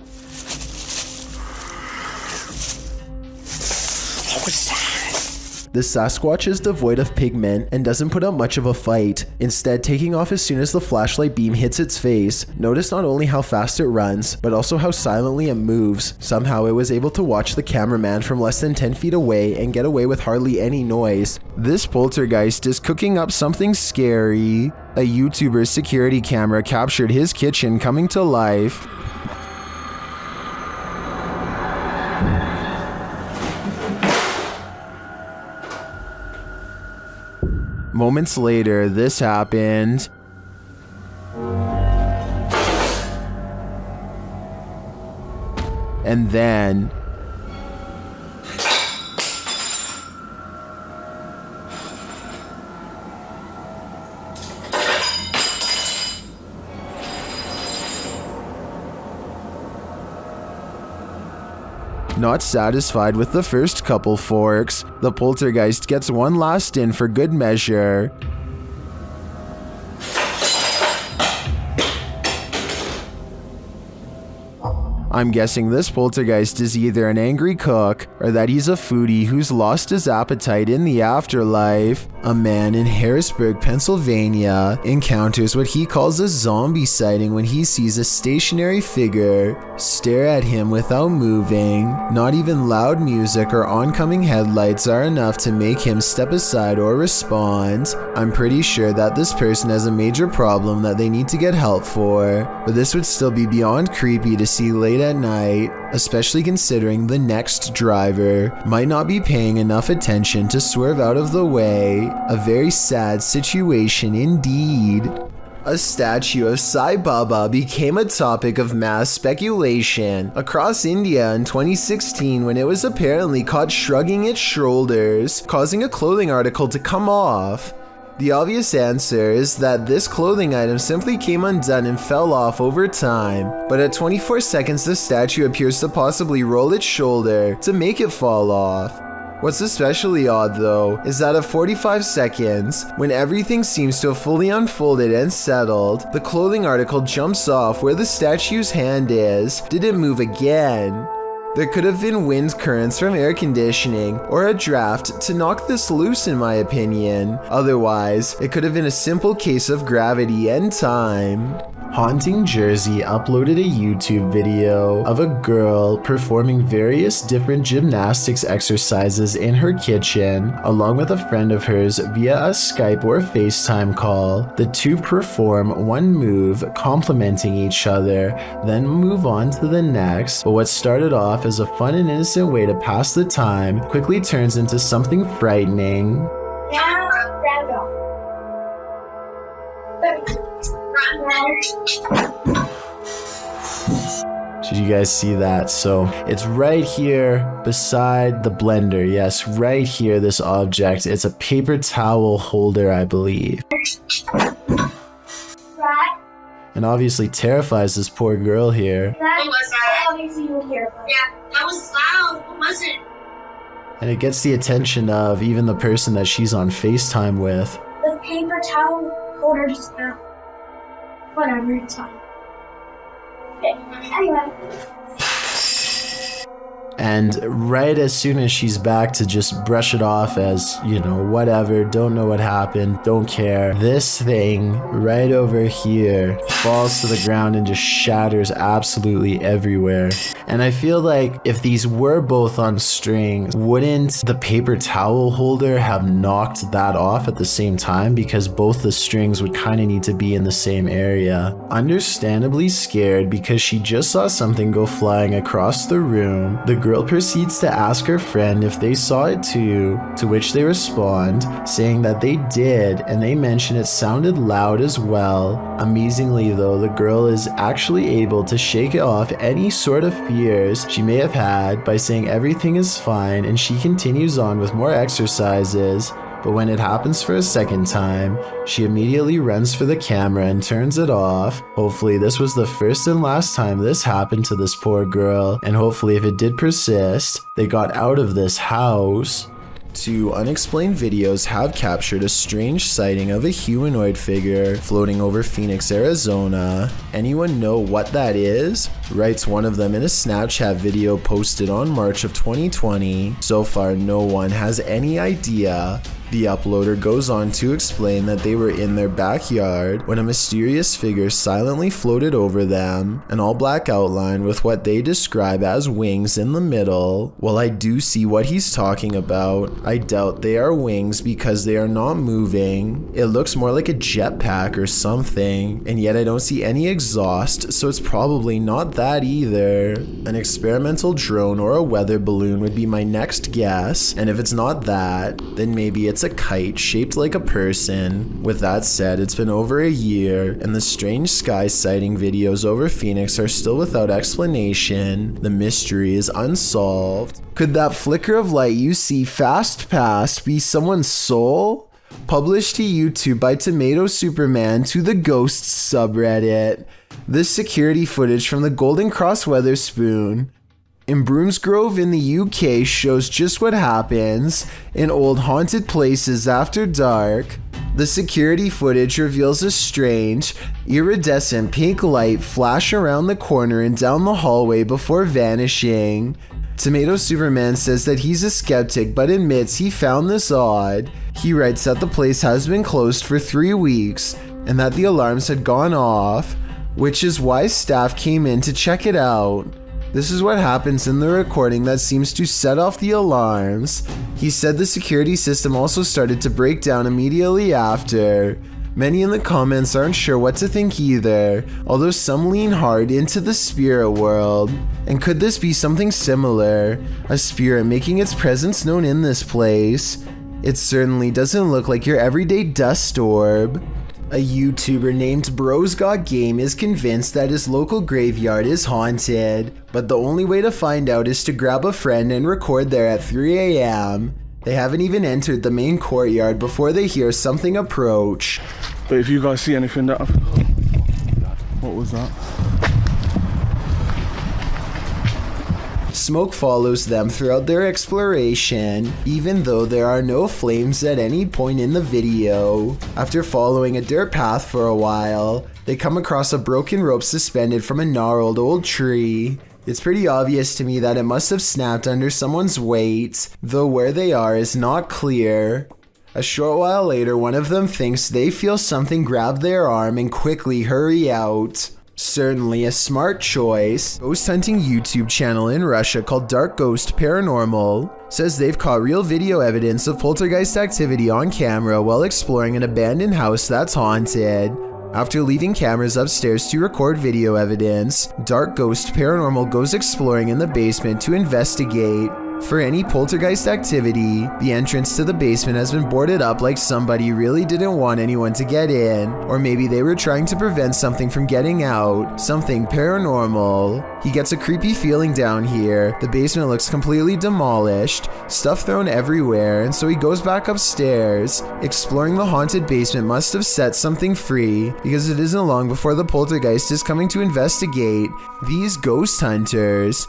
The Sasquatch is devoid of pigment and doesn't put up much of a fight, instead taking off as soon as the flashlight beam hits its face. Notice not only how fast it runs, but also how silently it moves. Somehow it was able to watch the cameraman from less than 10 feet away and get away with hardly any noise. This poltergeist is cooking up something scary. A YouTuber's security camera captured his kitchen coming to life. Moments later, this happened. And then not satisfied with the first couple forks, the poltergeist gets one last in for good measure. I'm guessing this poltergeist is either an angry cook or that he's a foodie who's lost his appetite in the afterlife. A man in Harrisburg, Pennsylvania encounters what he calls a zombie sighting when he sees a stationary figure stare at him without moving. Not even loud music or oncoming headlights are enough to make him step aside or respond. I'm pretty sure that this person has a major problem that they need to get help for, but this would still be beyond creepy to see late at night, especially considering the next driver might not be paying enough attention to swerve out of the way. A very sad situation indeed. A statue of Sai Baba became a topic of mass speculation across India in 2016 when it was apparently caught shrugging its shoulders, causing a clothing article to come off. The obvious answer is that this clothing item simply came undone and fell off over time, but at 24 seconds the statue appears to possibly roll its shoulder to make it fall off. What's especially odd though is that at 45 seconds, when everything seems to have fully unfolded and settled, the clothing article jumps off where the statue's hand is, didn't move again. There could have been wind currents from air conditioning or a draft to knock this loose in my opinion. Otherwise, it could have been a simple case of gravity and time. Haunting Jersey uploaded a YouTube video of a girl performing various different gymnastics exercises in her kitchen, along with a friend of hers via a Skype or FaceTime call. The two perform one move, complementing each other, then move on to the next. But what started off as a fun and innocent way to pass the time quickly turns into something frightening. Did you guys see that? So it's right here beside the blender. Yes, right here, this object. It's a paper towel holder, I believe. And obviously terrifies this poor girl here. What was that? Obviously you were here. Yeah, that was loud. What was it? And it gets the attention of even the person that she's on FaceTime with. The paper towel holder just fell. Whatever, it's fine. Okay, anyway. And right as soon as she's back to just brush it off as, you know, whatever, don't know what happened, don't care, this thing right over here falls to the ground and just shatters absolutely everywhere. And I feel like if these were both on strings, wouldn't the paper towel holder have knocked that off at the same time? Because both the strings would kind of need to be in the same area. Understandably scared because she just saw something go flying across the room, the girl proceeds to ask her friend if they saw it too, to which they respond, saying that they did, and they mention it sounded loud as well. Amazingly though, the girl is actually able to shake off any sort of fears she may have had by saying everything is fine, and she continues on with more exercises. But when it happens for a second time, she immediately runs for the camera and turns it off. Hopefully this was the first and last time this happened to this poor girl, and hopefully if it did persist, they got out of this house. Two unexplained videos have captured a strange sighting of a humanoid figure floating over Phoenix, Arizona. Anyone know what that is? Writes one of them in a Snapchat video posted on March of 2020. So far, no one has any idea. The uploader goes on to explain that they were in their backyard when a mysterious figure silently floated over them, an all-black outline with what they describe as wings in the middle. While I do see what he's talking about, I doubt they are wings because they are not moving. It looks more like a jetpack or something, and yet I don't see any exhaust, so it's probably not that either. An experimental drone or a weather balloon would be my next guess, and if it's not that, then maybe it's a kite shaped like a person. With that said, it's been over a year, and the strange sky sighting videos over Phoenix are still without explanation. The mystery is unsolved. Could that flicker of light you see fast past be someone's soul? Published to YouTube by Tomato Superman to the Ghosts subreddit. This security footage from the Golden Cross Weatherspoon in Broomsgrove in the UK shows just what happens in old haunted places after dark. The security footage reveals a strange, iridescent pink light flash around the corner and down the hallway before vanishing. Tomato Superman says that he's a skeptic but admits he found this odd. He writes that the place has been closed for 3 weeks and that the alarms had gone off, which is why staff came in to check it out. This is what happens in the recording that seems to set off the alarms. He said the security system also started to break down immediately after. Many in the comments aren't sure what to think either, although some lean hard into the spirit world. And could this be something similar? A spirit making its presence known in this place? It certainly doesn't look like your everyday dust orb. A YouTuber named Bros Got Game is convinced that his local graveyard is haunted, but the only way to find out is to grab a friend and record there at 3 a.m. They haven't even entered the main courtyard before they hear something approach. But if you guys see anything that... What was that? Smoke follows them throughout their exploration, even though there are no flames at any point in the video. After following a dirt path for a while, they come across a broken rope suspended from a gnarled old tree. It's pretty obvious to me that it must have snapped under someone's weight, though where they are is not clear. A short while later, one of them thinks they feel something grab their arm and quickly hurry out. Certainly a smart choice. Ghost hunting YouTube channel in Russia called Dark Ghost Paranormal says they've caught real video evidence of poltergeist activity on camera while exploring an abandoned house that's haunted. After leaving cameras upstairs to record video evidence, Dark Ghost Paranormal goes exploring in the basement to investigate for any poltergeist activity. The entrance to the basement has been boarded up like somebody really didn't want anyone to get in, or maybe they were trying to prevent something from getting out, something paranormal. He gets a creepy feeling down here. The basement looks completely demolished, stuff thrown everywhere, and so he goes back upstairs. Exploring the haunted basement must have set something free, because it isn't long before the poltergeist is coming to investigate these ghost hunters.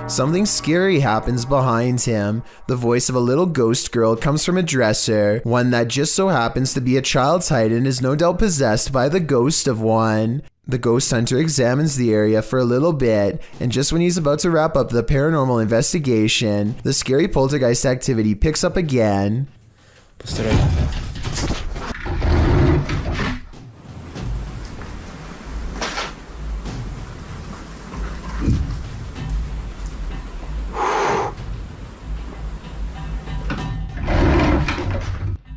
Something scary happens behind him. The voice of a little ghost girl comes from a dresser, one that just so happens to be a child's height and is no doubt possessed by the ghost of one. The ghost hunter examines the area for a little bit, and just when he's about to wrap up the paranormal investigation, the scary poltergeist activity picks up again.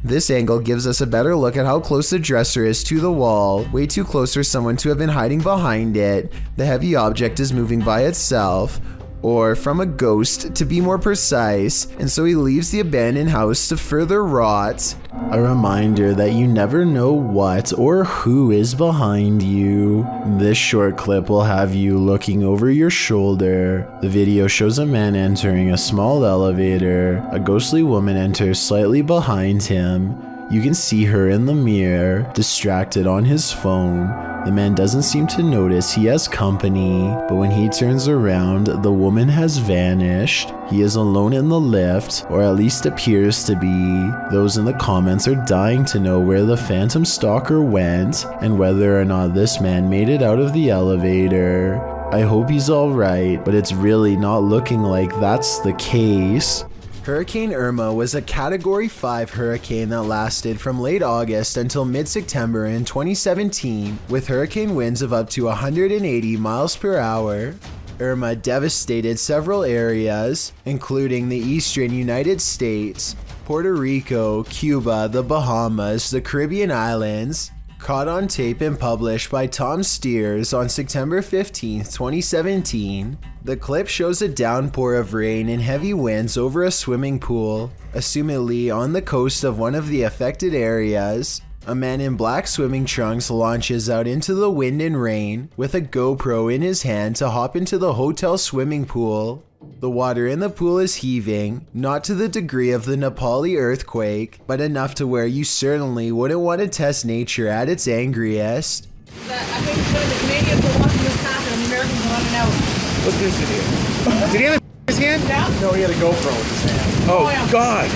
This angle gives us a better look at how close the dresser is to the wall, way too close for someone to have been hiding behind it. The heavy object is moving by itself. or from a ghost to be more precise, and so he leaves the abandoned house to further rot. A reminder that you never know what or who is behind you. This short clip will have you looking over your shoulder. The video shows a man entering a small elevator. A ghostly woman enters slightly behind him. You can see her in the mirror, distracted on his phone. The man doesn't seem to notice he has company, but when he turns around, the woman has vanished. He is alone in the lift, or at least appears to be. Those in the comments are dying to know where the phantom stalker went, and whether or not this man made it out of the elevator. I hope he's alright, but it's really not looking like that's the case. Hurricane Irma was a Category 5 hurricane that lasted from late August until mid-September in 2017, with hurricane winds of up to 180 miles per hour. Irma devastated several areas, including the eastern United States, Puerto Rico, Cuba, the Bahamas, the Caribbean islands. Caught on tape and published by Tom Steers on September 15, 2017, the clip shows a downpour of rain and heavy winds over a swimming pool, assumedly on the coast of one of the affected areas. A man in black swimming trunks launches out into the wind and rain with a GoPro in his hand to hop into the hotel swimming pool. The water in the pool is heaving, not to the degree of the Nepali earthquake, but enough to where you certainly wouldn't want to test nature at its angriest. I think the Canadians were watching this happen and the Americans were running out. What's this idiot? Did he have his hand? Yeah. No, he had a GoPro in his hand. Oh, yeah. God.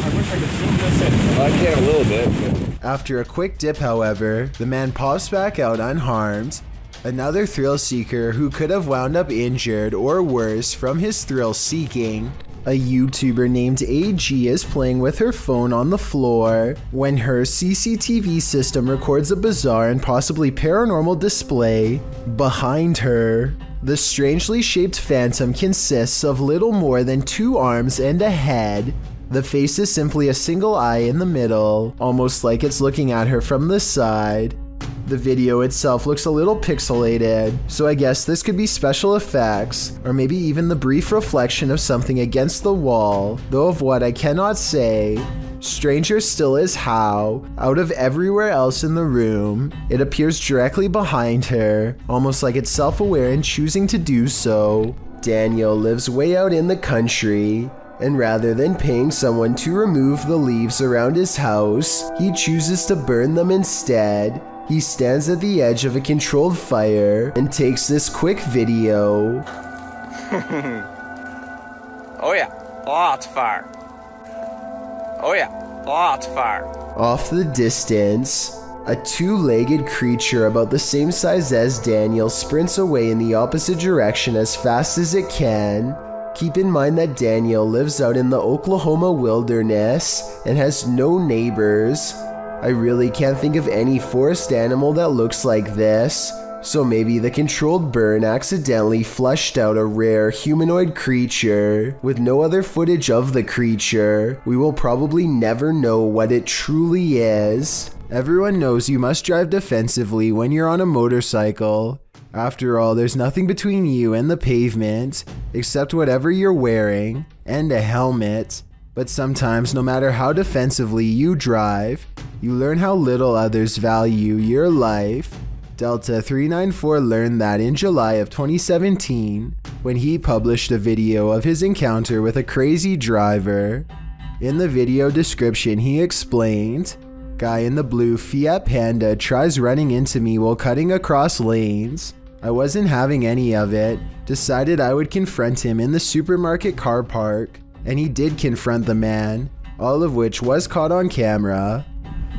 I wish I could zoom this in. I can a little bit. After a quick dip, however, the man pops back out unharmed. Another thrill seeker who could have wound up injured or worse from his thrill seeking. A YouTuber named AG is playing with her phone on the floor when her CCTV system records a bizarre and possibly paranormal display behind her. The strangely shaped phantom consists of little more than 2 arms and a head. The face is simply a single eye in the middle, almost like it's looking at her from the side. The video itself looks a little pixelated, so I guess this could be special effects, or maybe even the brief reflection of something against the wall, though of what I cannot say. Stranger still is how, out of everywhere else in the room, it appears directly behind her, almost like it's self-aware and choosing to do so. Daniel lives way out in the country, and rather than paying someone to remove the leaves around his house, he chooses to burn them instead. He stands at the edge of a controlled fire and takes this quick video. Oh yeah, lots of fire. Oh yeah, lots of fire. Off the distance, a 2-legged creature about the same size as Daniel sprints away in the opposite direction as fast as it can. Keep in mind that Daniel lives out in the Oklahoma wilderness and has no neighbors. I really can't think of any forest animal that looks like this, so maybe the controlled burn accidentally flushed out a rare humanoid creature. With no other footage of the creature, we will probably never know what it truly is. Everyone knows you must drive defensively when you're on a motorcycle. After all, there's nothing between you and the pavement, except whatever you're wearing, and a helmet. But sometimes, no matter how defensively you drive, you learn how little others value your life. Delta 394 learned that in July of 2017, when he published a video of his encounter with a crazy driver. In the video description, he explained, "Guy in the blue Fiat Panda tries running into me while cutting across lanes. I wasn't having any of it, decided I would confront him in the supermarket car park, and he did confront the man, all of which was caught on camera."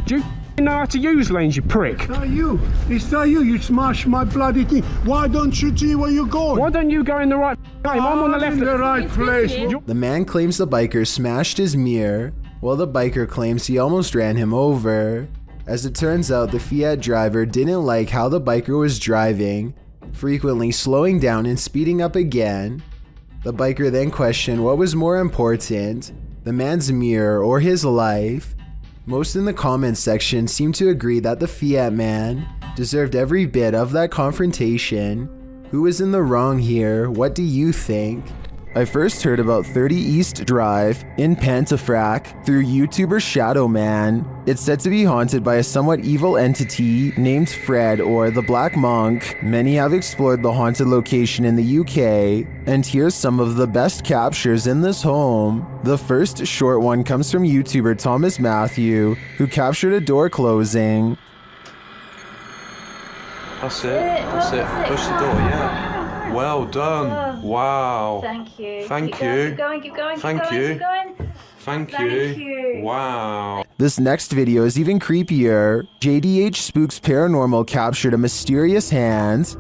Do you know how to use lanes, you prick? It's not you. It's not you. You smashed my bloody thing. Why don't you see where you're going? Why don't you go in the right lane? I'm on the left. In the right place. The man claims the biker smashed his mirror, while the biker claims he almost ran him over. As it turns out, the Fiat driver didn't like how the biker was driving, frequently slowing down and speeding up again. The biker then questioned what was more important, the man's mirror or his life. Most in the comments section seem to agree that the Fiat man deserved every bit of that confrontation. Who is in the wrong here? What do you think? I first heard about 30 East Drive in Pontefract through YouTuber Shadow Man. It's said to be haunted by a somewhat evil entity named Fred or the Black Monk. Many have explored the haunted location in the UK, and here's some of the best captures in this home. The first short one comes from YouTuber Thomas Matthew, who captured a door closing. That's it. Push the door, yeah. Well done. Wow. Thank you. Thank Keep you. going, keep going, keep Thank going, you. keep going. Thank Thank you. you. Wow. This next video is even creepier. JDH Spooks Paranormal captured a mysterious hand.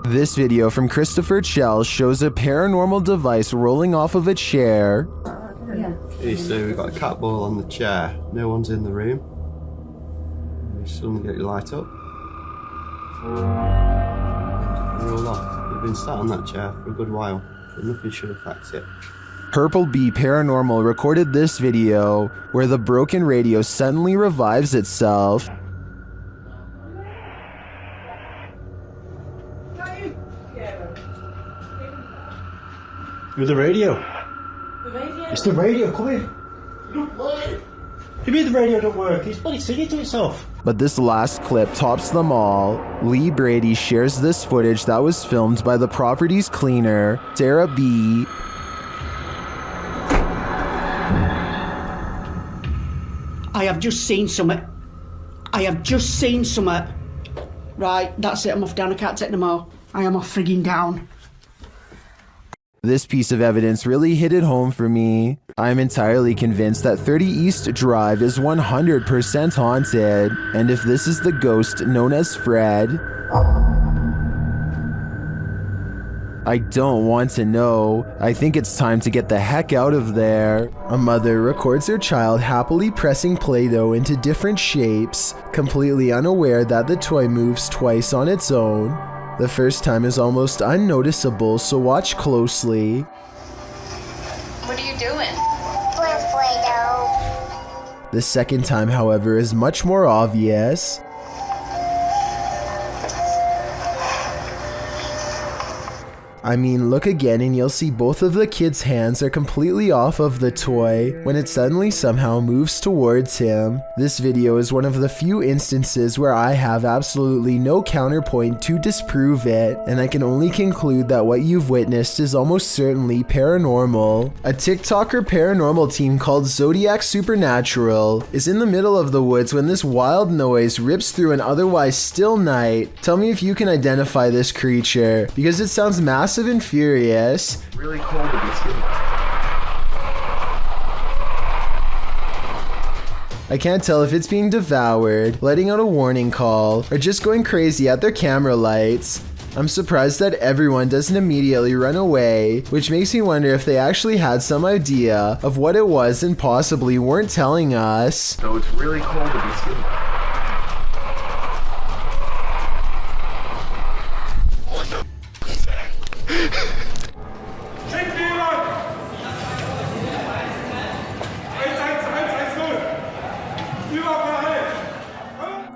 This video from Christopher Chell shows a paranormal device rolling off of a chair. You see, we've got a cat ball on the chair. No one's in the room. You suddenly get your light up. Roll off. You've been sat on that chair for a good while, but nothing should affect it. Purple Bee Paranormal recorded this video where the broken radio suddenly revives itself. With the radio. It's the radio, come in. You mean the radio don't work? It's bloody singing to itself. But this last clip tops them all. Lee Brady shares this footage that was filmed by the property's cleaner, Sarah B. I have just seen something. Right, that's it, I'm off down, I can't take no more. I am off frigging down. This piece of evidence really hit it home for me. I'm entirely convinced that 30 East Drive is 100% haunted, and if this is the ghost known as Fred, I don't want to know. I think it's time to get the heck out of there. A mother records her child happily pressing Play-Doh into different shapes, completely unaware that the toy moves twice on its own. The first time is almost unnoticeable, so watch closely. What are you doing? Playing Play-Doh. The second time, however, is much more obvious. I mean, look again and you'll see both of the kids' hands are completely off of the toy when it suddenly somehow moves towards him. This video is one of the few instances where I have absolutely no counterpoint to disprove it, and I can only conclude that what you've witnessed is almost certainly paranormal. A TikToker paranormal team called Zodiac Supernatural is in the middle of the woods when this wild noise rips through an otherwise still night. Tell me if you can identify this creature, because it sounds massive and furious. Really cold to be seen. I can't tell if it's being devoured, letting out a warning call, or just going crazy at their camera lights. I'm surprised that everyone doesn't immediately run away, which makes me wonder if they actually had some idea of what it was and possibly weren't telling us. So it's really cold to be seen.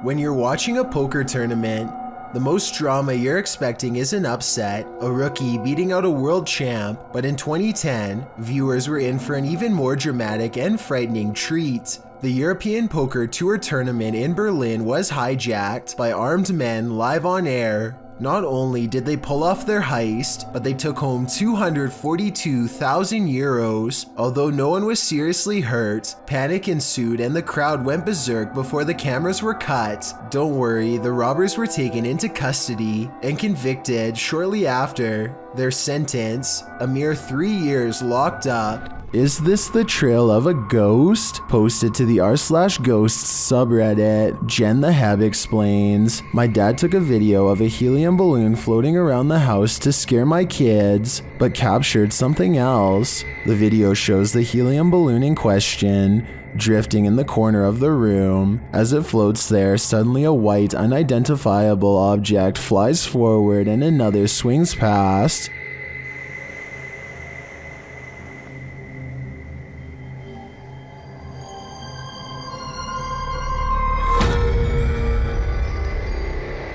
When you're watching a poker tournament, the most drama you're expecting is an upset, a rookie beating out a world champ, but in 2010, viewers were in for an even more dramatic and frightening treat. The European Poker Tour tournament in Berlin was hijacked by armed men live on air. Not only did they pull off their heist, but they took home 242,000 euros. Although no one was seriously hurt, panic ensued and the crowd went berserk before the cameras were cut. Don't worry, the robbers were taken into custody and convicted shortly after. Their sentence, a mere 3 years locked up. Is this the trail of a ghost? Posted to the r/ghosts subreddit, Jen the Heb explains, my dad took a video of a helium balloon floating around the house to scare my kids, but captured something else. The video shows the helium balloon in question drifting in the corner of the room. As it floats there, suddenly a white, unidentifiable object flies forward and another swings past.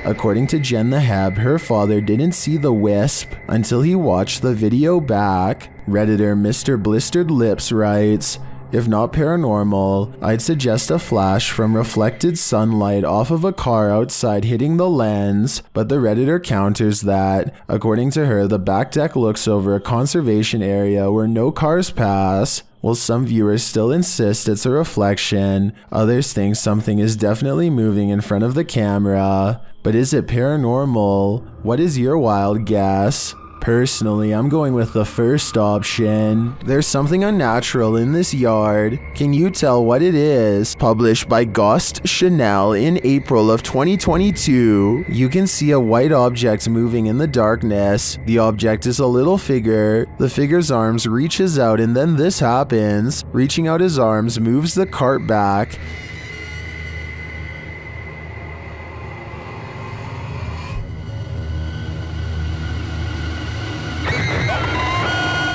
According to Jen the Heb, her father didn't see the wisp until he watched the video back. Redditor Mr. Blistered Lips writes, if not paranormal, I'd suggest a flash from reflected sunlight off of a car outside hitting the lens, but the Redditor counters that, according to her, the back deck looks over a conservation area where no cars pass. While some viewers still insist it's a reflection, others think something is definitely moving in front of the camera. But is it paranormal? What is your wild guess? Personally, I'm going with the first option. There's something unnatural in this yard. Can you tell what it is? Published by Ghost Chanel in April of 2022. You can see a white object moving in the darkness. The object is a little figure. The figure's arms reaches out and then this happens. Reaching out his arms moves the cart back.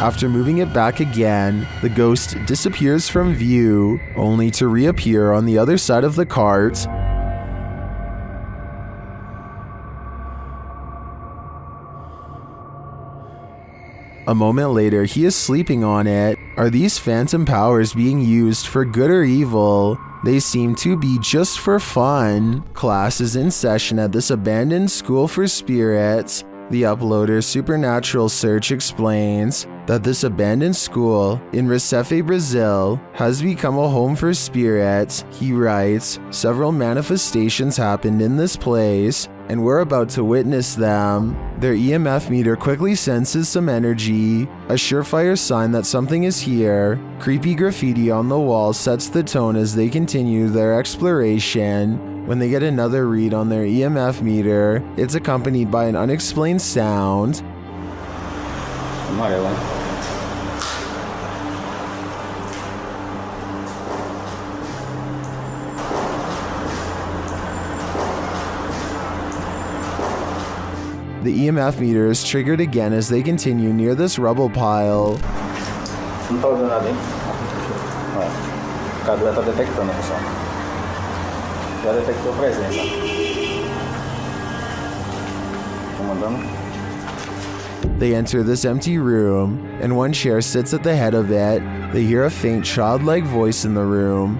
After moving it back again, the ghost disappears from view, only to reappear on the other side of the cart. A moment later, he is sleeping on it. Are these phantom powers being used for good or evil? They seem to be just for fun. Class is in session at this abandoned school for spirits. The uploader's supernatural search explains that this abandoned school in Recife, Brazil has become a home for spirits. He writes, several manifestations happened in this place and we're about to witness them. Their EMF meter quickly senses some energy, a surefire sign that something is here. Creepy graffiti on the wall sets the tone as they continue their exploration. When they get another read on their EMF meter, it's accompanied by an unexplained sound. The EMF meter is triggered again as they continue near this rubble pile. They enter this empty room, and one chair sits at the head of it. They hear a faint childlike voice in the room.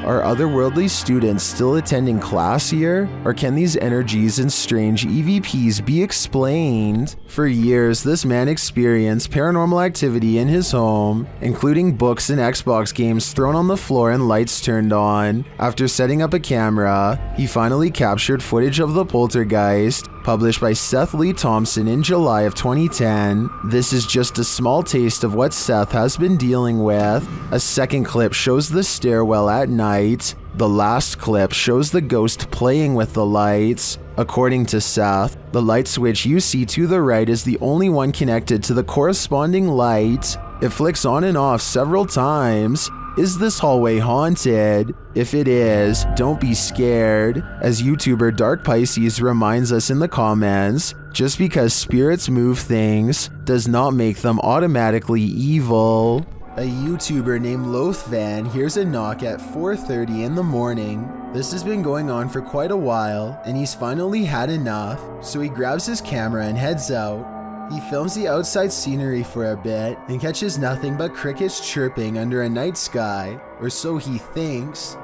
Are otherworldly students still attending class here? Or can these energies and strange EVPs be explained? For years, this man experienced paranormal activity in his home, including books and Xbox games thrown on the floor and lights turned on. After setting up a camera, he finally captured footage of the poltergeist, published by Seth Lee Thompson in July of 2010. This is just a small taste of what Seth has been dealing with. A second clip shows the stairwell at night. The last clip shows the ghost playing with the lights. According to Seth, the light switch you see to the right is the only one connected to the corresponding light. It flicks on and off several times. Is this hallway haunted? If it is, don't be scared. As YouTuber Dark Pisces reminds us in the comments, just because spirits move things does not make them automatically evil. A YouTuber named Lothvan hears a knock at 4:30 in the morning. This has been going on for quite a while, and he's finally had enough, so he grabs his camera and heads out. He films the outside scenery for a bit and catches nothing but crickets chirping under a night sky, or so he thinks.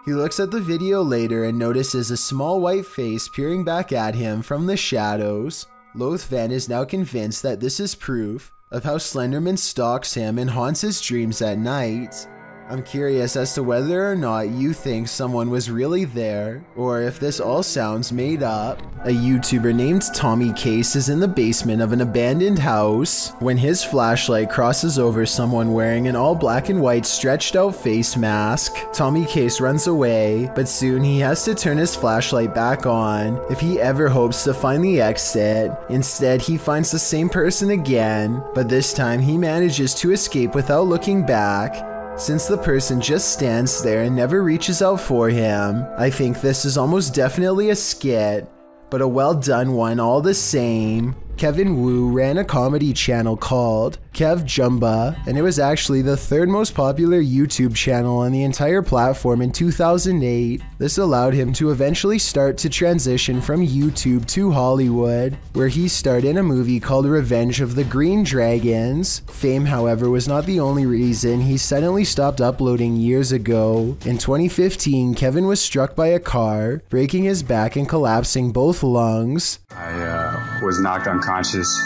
He looks at the video later and notices a small white face peering back at him from the shadows. Lothvan is now convinced that this is proof of how Slenderman stalks him and haunts his dreams at night. I'm curious as to whether or not you think someone was really there, or if this all sounds made up. A YouTuber named Tommy Case is in the basement of an abandoned house when his flashlight crosses over someone wearing an all black and white stretched out face mask. Tommy Case runs away, but soon he has to turn his flashlight back on if he ever hopes to find the exit. Instead, he finds the same person again, but this time he manages to escape without looking back. Since the person just stands there and never reaches out for him, I think this is almost definitely a skit, but a well done one all the same. Kevin Wu ran a comedy channel called Kev Jumba, and it was actually the third most popular YouTube channel on the entire platform in 2008. This allowed him to eventually start to transition from YouTube to Hollywood, where he starred in a movie called Revenge of the Green Dragons. Fame, however, was not the only reason he suddenly stopped uploading years ago. In 2015, Kevin was struck by a car, breaking his back and collapsing both lungs. I was knocked unconscious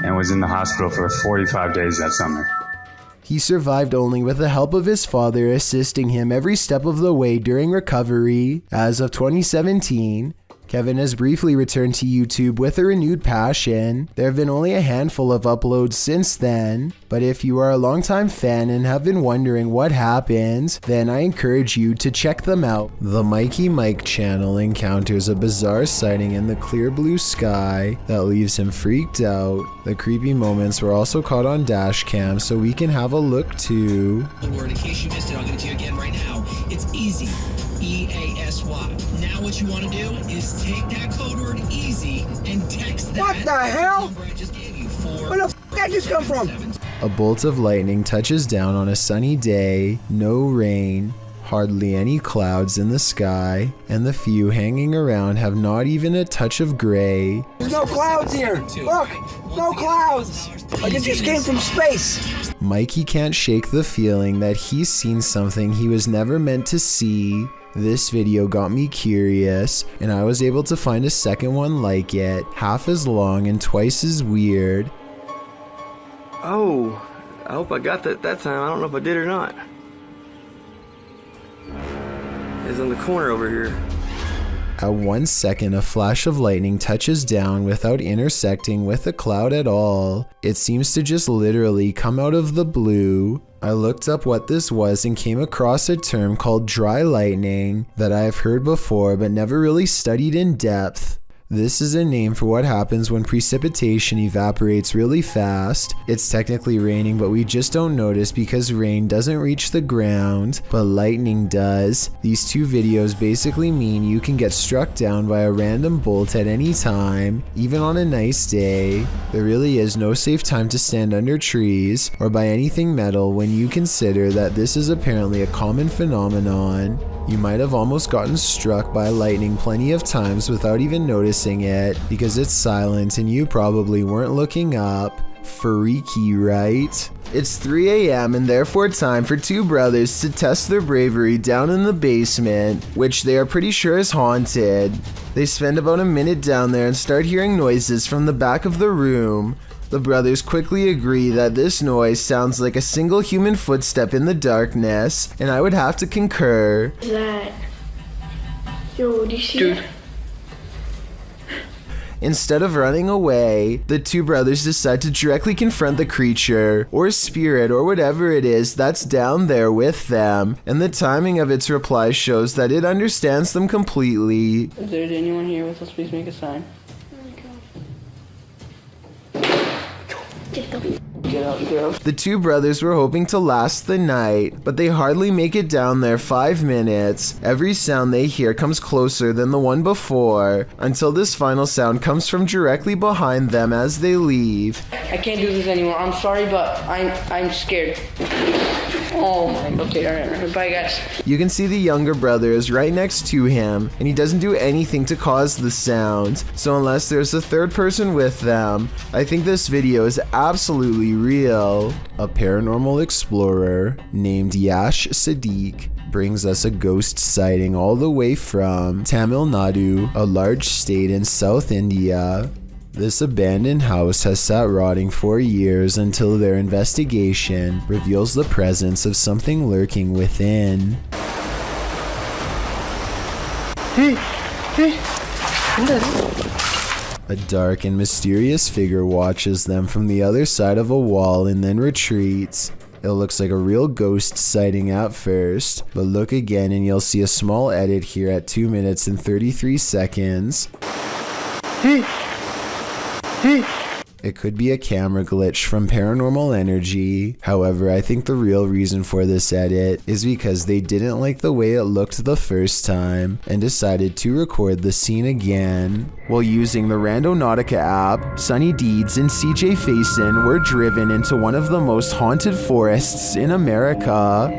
and was in the hospital for 45 days that summer. He survived only with the help of his father assisting him every step of the way during recovery. As of 2017, Kevin has briefly returned to YouTube with a renewed passion. There have been only a handful of uploads since then, but if you are a longtime fan and have been wondering what happened, then I encourage you to check them out. The Mikey Mike channel encounters a bizarre sighting in the clear blue sky that leaves him freaked out. The creepy moments were also caught on dash cam, so we can have a look too. The word, in case you missed it, I'll give it to you again right now. It's easy. E-A-S-Y. Now what you want to do is take that code word easy and text that. What the hell? Where the f*** that just come from? A bolt of lightning touches down on a sunny day, no rain, hardly any clouds in the sky, and the few hanging around have not even a touch of gray. There's no clouds here. Look, no clouds. Like it just came from space. Mikey can't shake the feeling that he's seen something he was never meant to see. This video got me curious, and I was able to find a second one like it, half as long and twice as weird. Oh, I hope I got that time. I don't know if I did or not. It's in the corner over here. At 1 second, a flash of lightning touches down without intersecting with a cloud at all. It seems to just literally come out of the blue. I looked up what this was and came across a term called dry lightning that I have heard before but never really studied in depth. This is a name for what happens when precipitation evaporates really fast. It's technically raining, but we just don't notice because rain doesn't reach the ground, but lightning does. These two videos basically mean you can get struck down by a random bolt at any time, even on a nice day. There really is no safe time to stand under trees or by anything metal when you consider that this is apparently a common phenomenon. You might have almost gotten struck by lightning plenty of times without even noticing it because it's silent and you probably weren't looking up. Freaky, right? It's 3 a.m. and therefore time for two brothers to test their bravery down in the basement, which they are pretty sure is haunted. They spend about a minute down there and start hearing noises from the back of the room. The brothers quickly agree that this noise sounds like a single human footstep in the darkness, and I would have to concur. That. Yo, do you see that? Instead of running away, the two brothers decide to directly confront the creature, or spirit, or whatever it is that's down there with them, and the timing of its reply shows that it understands them completely. If there's anyone here with us, please make a sign. Get out. The two brothers were hoping to last the night, but they hardly make it down there 5 minutes. Every sound they hear comes closer than the one before, until this final sound comes from directly behind them as they leave. I can't do this anymore. I'm sorry, but I'm scared. Oh my, okay, alright, bye guys. You can see the younger brother is right next to him, and he doesn't do anything to cause the sound, so unless there's a third person with them, I think this video is absolutely real. A paranormal explorer named Yash Sadiq brings us a ghost sighting all the way from Tamil Nadu, a large state in South India. This abandoned house has sat rotting for years until their investigation reveals the presence of something lurking within. A dark and mysterious figure watches them from the other side of a wall and then retreats. It looks like a real ghost sighting at first, but look again and you'll see a small edit here at 2 minutes and 33 seconds. It could be a camera glitch from paranormal energy. However, I think the real reason for this edit is because they didn't like the way it looked the first time and decided to record the scene again. While using the Randonautica app, Sunny Deeds and CJ Faison were driven into one of the most haunted forests in America.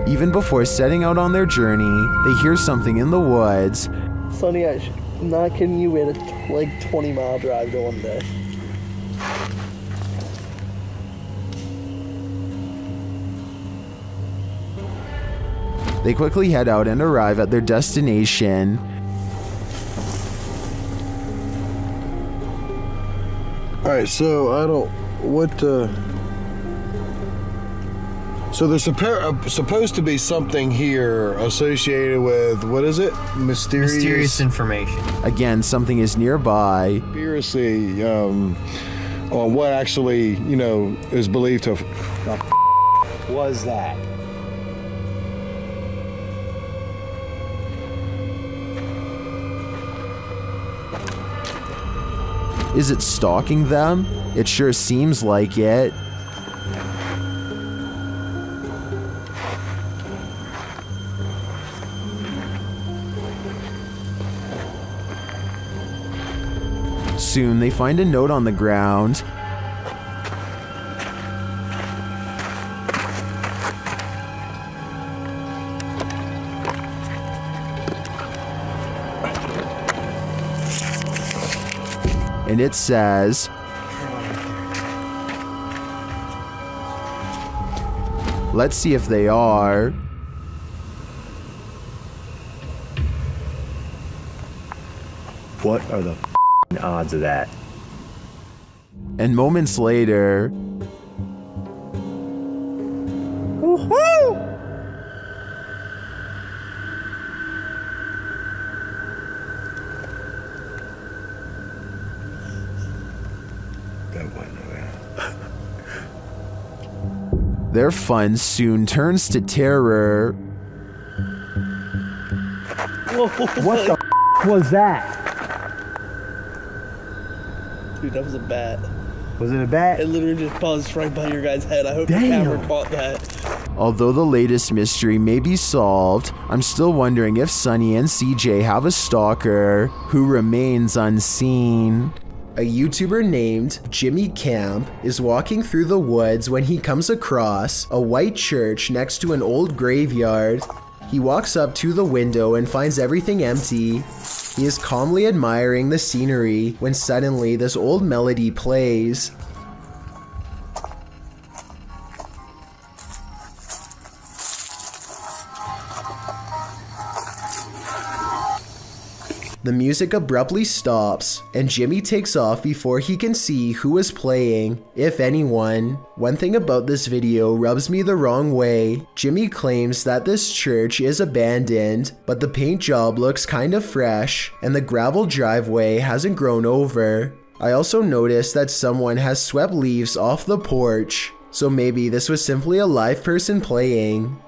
Even before setting out on their journey, they hear something in the woods. Sonny, I'm not kidding you, we had a 20-mile drive going there. They quickly head out and arrive at their destination. Alright, so so there's supposed to be something here associated with, what is it? Mysterious information. Again, something is nearby. Conspiracy on what actually, is believed to have... was that? Is it stalking them? It sure seems like it. Soon they find a note on the ground. And it says, "Let's see if they are." What are the odds of that? And moments later, their fun soon turns to terror. What the was that? Dude, that was a bat. Was it a bat? It literally just buzzed right by your guy's head. I hope the camera caught that. Although the latest mystery may be solved, I'm still wondering if Sunny and CJ have a stalker who remains unseen. A YouTuber named Jimmy Camp is walking through the woods when he comes across a white church next to an old graveyard. He walks up to the window and finds everything empty. He is calmly admiring the scenery when suddenly this old melody plays. The music abruptly stops, and Jimmy takes off before he can see who is playing, if anyone. One thing about this video rubs me the wrong way. Jimmy claims that this church is abandoned, but the paint job looks kind of fresh, and the gravel driveway hasn't grown over. I also noticed that someone has swept leaves off the porch, so maybe this was simply a live person playing.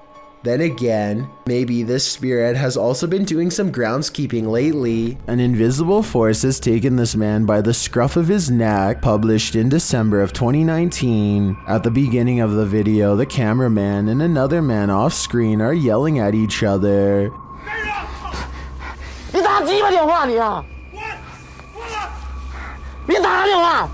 Then again, maybe this spirit has also been doing some groundskeeping lately. An invisible force has taken this man by the scruff of his neck, published in December of 2019. At the beginning of the video, the cameraman and another man off screen are yelling at each other. 你打鸡巴电话你啊！你打啥电话？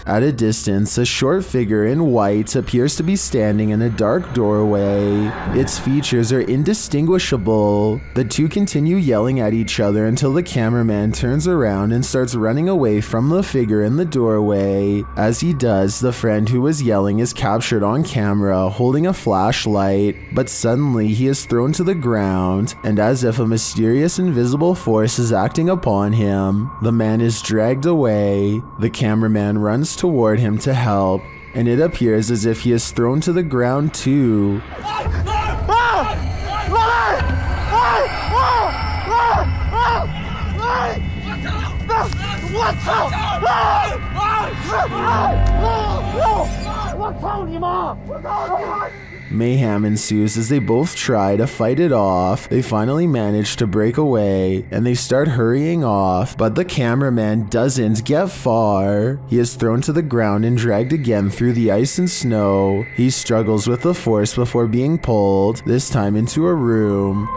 At a distance, a short figure in white appears to be standing in a dark doorway. Its features are indistinguishable. The two continue yelling at each other until the cameraman turns around and starts running away from the figure in the doorway. As he does, the friend who was yelling is captured on camera holding a flashlight, but suddenly he is thrown to the ground, and as if a mysterious invisible force is acting upon him, the man is dragged away. The cameraman runs toward him to help, and it appears as if he is thrown to the ground too. I'm telling you, Mom! We're going on! Mayhem ensues as they both try to fight it off. They finally manage to break away and they start hurrying off, but the cameraman doesn't get far. He is thrown to the ground and dragged again through the ice and snow. He struggles with the force before being pulled, this time into a room.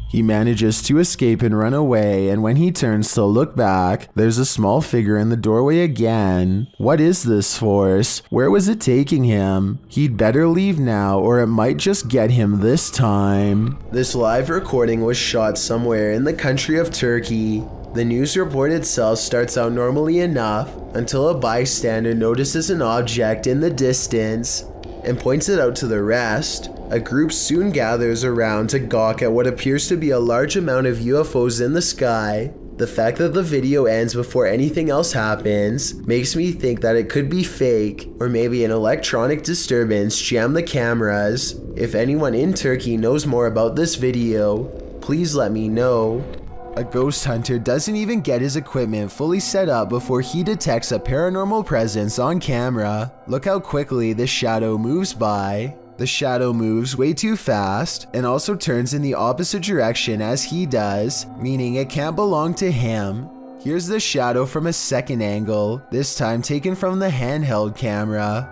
He manages to escape and run away, and when he turns to look back, there's a small figure in the doorway again. What is this force? Where was it taking him? He'd better leave now, or it might just get him this time. This live recording was shot somewhere in the country of Turkey. The news report itself starts out normally enough until a bystander notices an object in the distance and points it out to the rest. A group soon gathers around to gawk at what appears to be a large amount of UFOs in the sky. The fact that the video ends before anything else happens makes me think that it could be fake, or maybe an electronic disturbance jammed the cameras. If anyone in Turkey knows more about this video, please let me know. A ghost hunter doesn't even get his equipment fully set up before he detects a paranormal presence on camera. Look how quickly this shadow moves by. The shadow moves way too fast and also turns in the opposite direction as he does, meaning it can't belong to him. Here's the shadow from a second angle, this time taken from the handheld camera.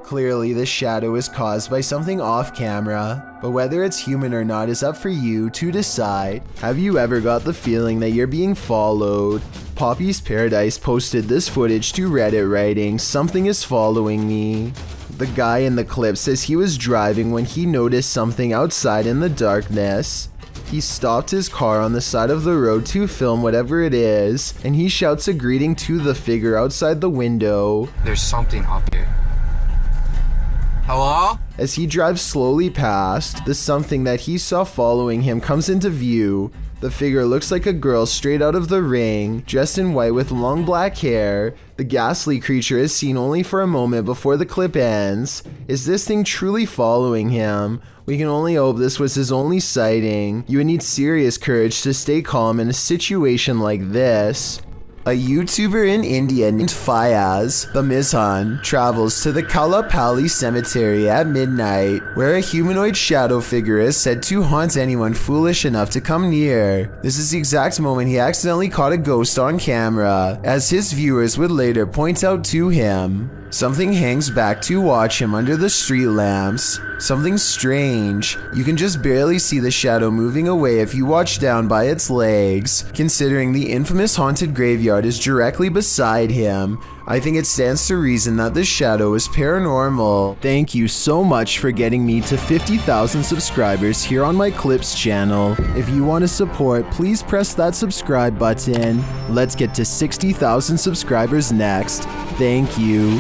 Clearly, this shadow is caused by something off camera, but whether it's human or not is up for you to decide. Have you ever got the feeling that you're being followed? Poppy's Paradise posted this footage to Reddit writing, "Something is following me." The guy in the clip says he was driving when he noticed something outside in the darkness. He stopped his car on the side of the road to film whatever it is, and he shouts a greeting to the figure outside the window. There's something up here. Hello? As he drives slowly past, the something that he saw following him comes into view. The figure looks like a girl straight out of The Ring, dressed in white with long black hair. The ghastly creature is seen only for a moment before the clip ends. Is this thing truly following him? We can only hope this was his only sighting. You would need serious courage to stay calm in a situation like this. A YouTuber in India named Fayaz, the Mizhan, travels to the Kalapalli cemetery at midnight, where a humanoid shadow figure is said to haunt anyone foolish enough to come near. This is the exact moment he accidentally caught a ghost on camera, as his viewers would later point out to him. Something hangs back to watch him under the street lamps. Something strange. You can just barely see the shadow moving away if you watch down by its legs. Considering the infamous haunted graveyard is directly beside him, I think it stands to reason that this shadow is paranormal. Thank you so much for getting me to 50,000 subscribers here on my Clips channel. If you want to support, please press that subscribe button. Let's get to 60,000 subscribers next. Thank you.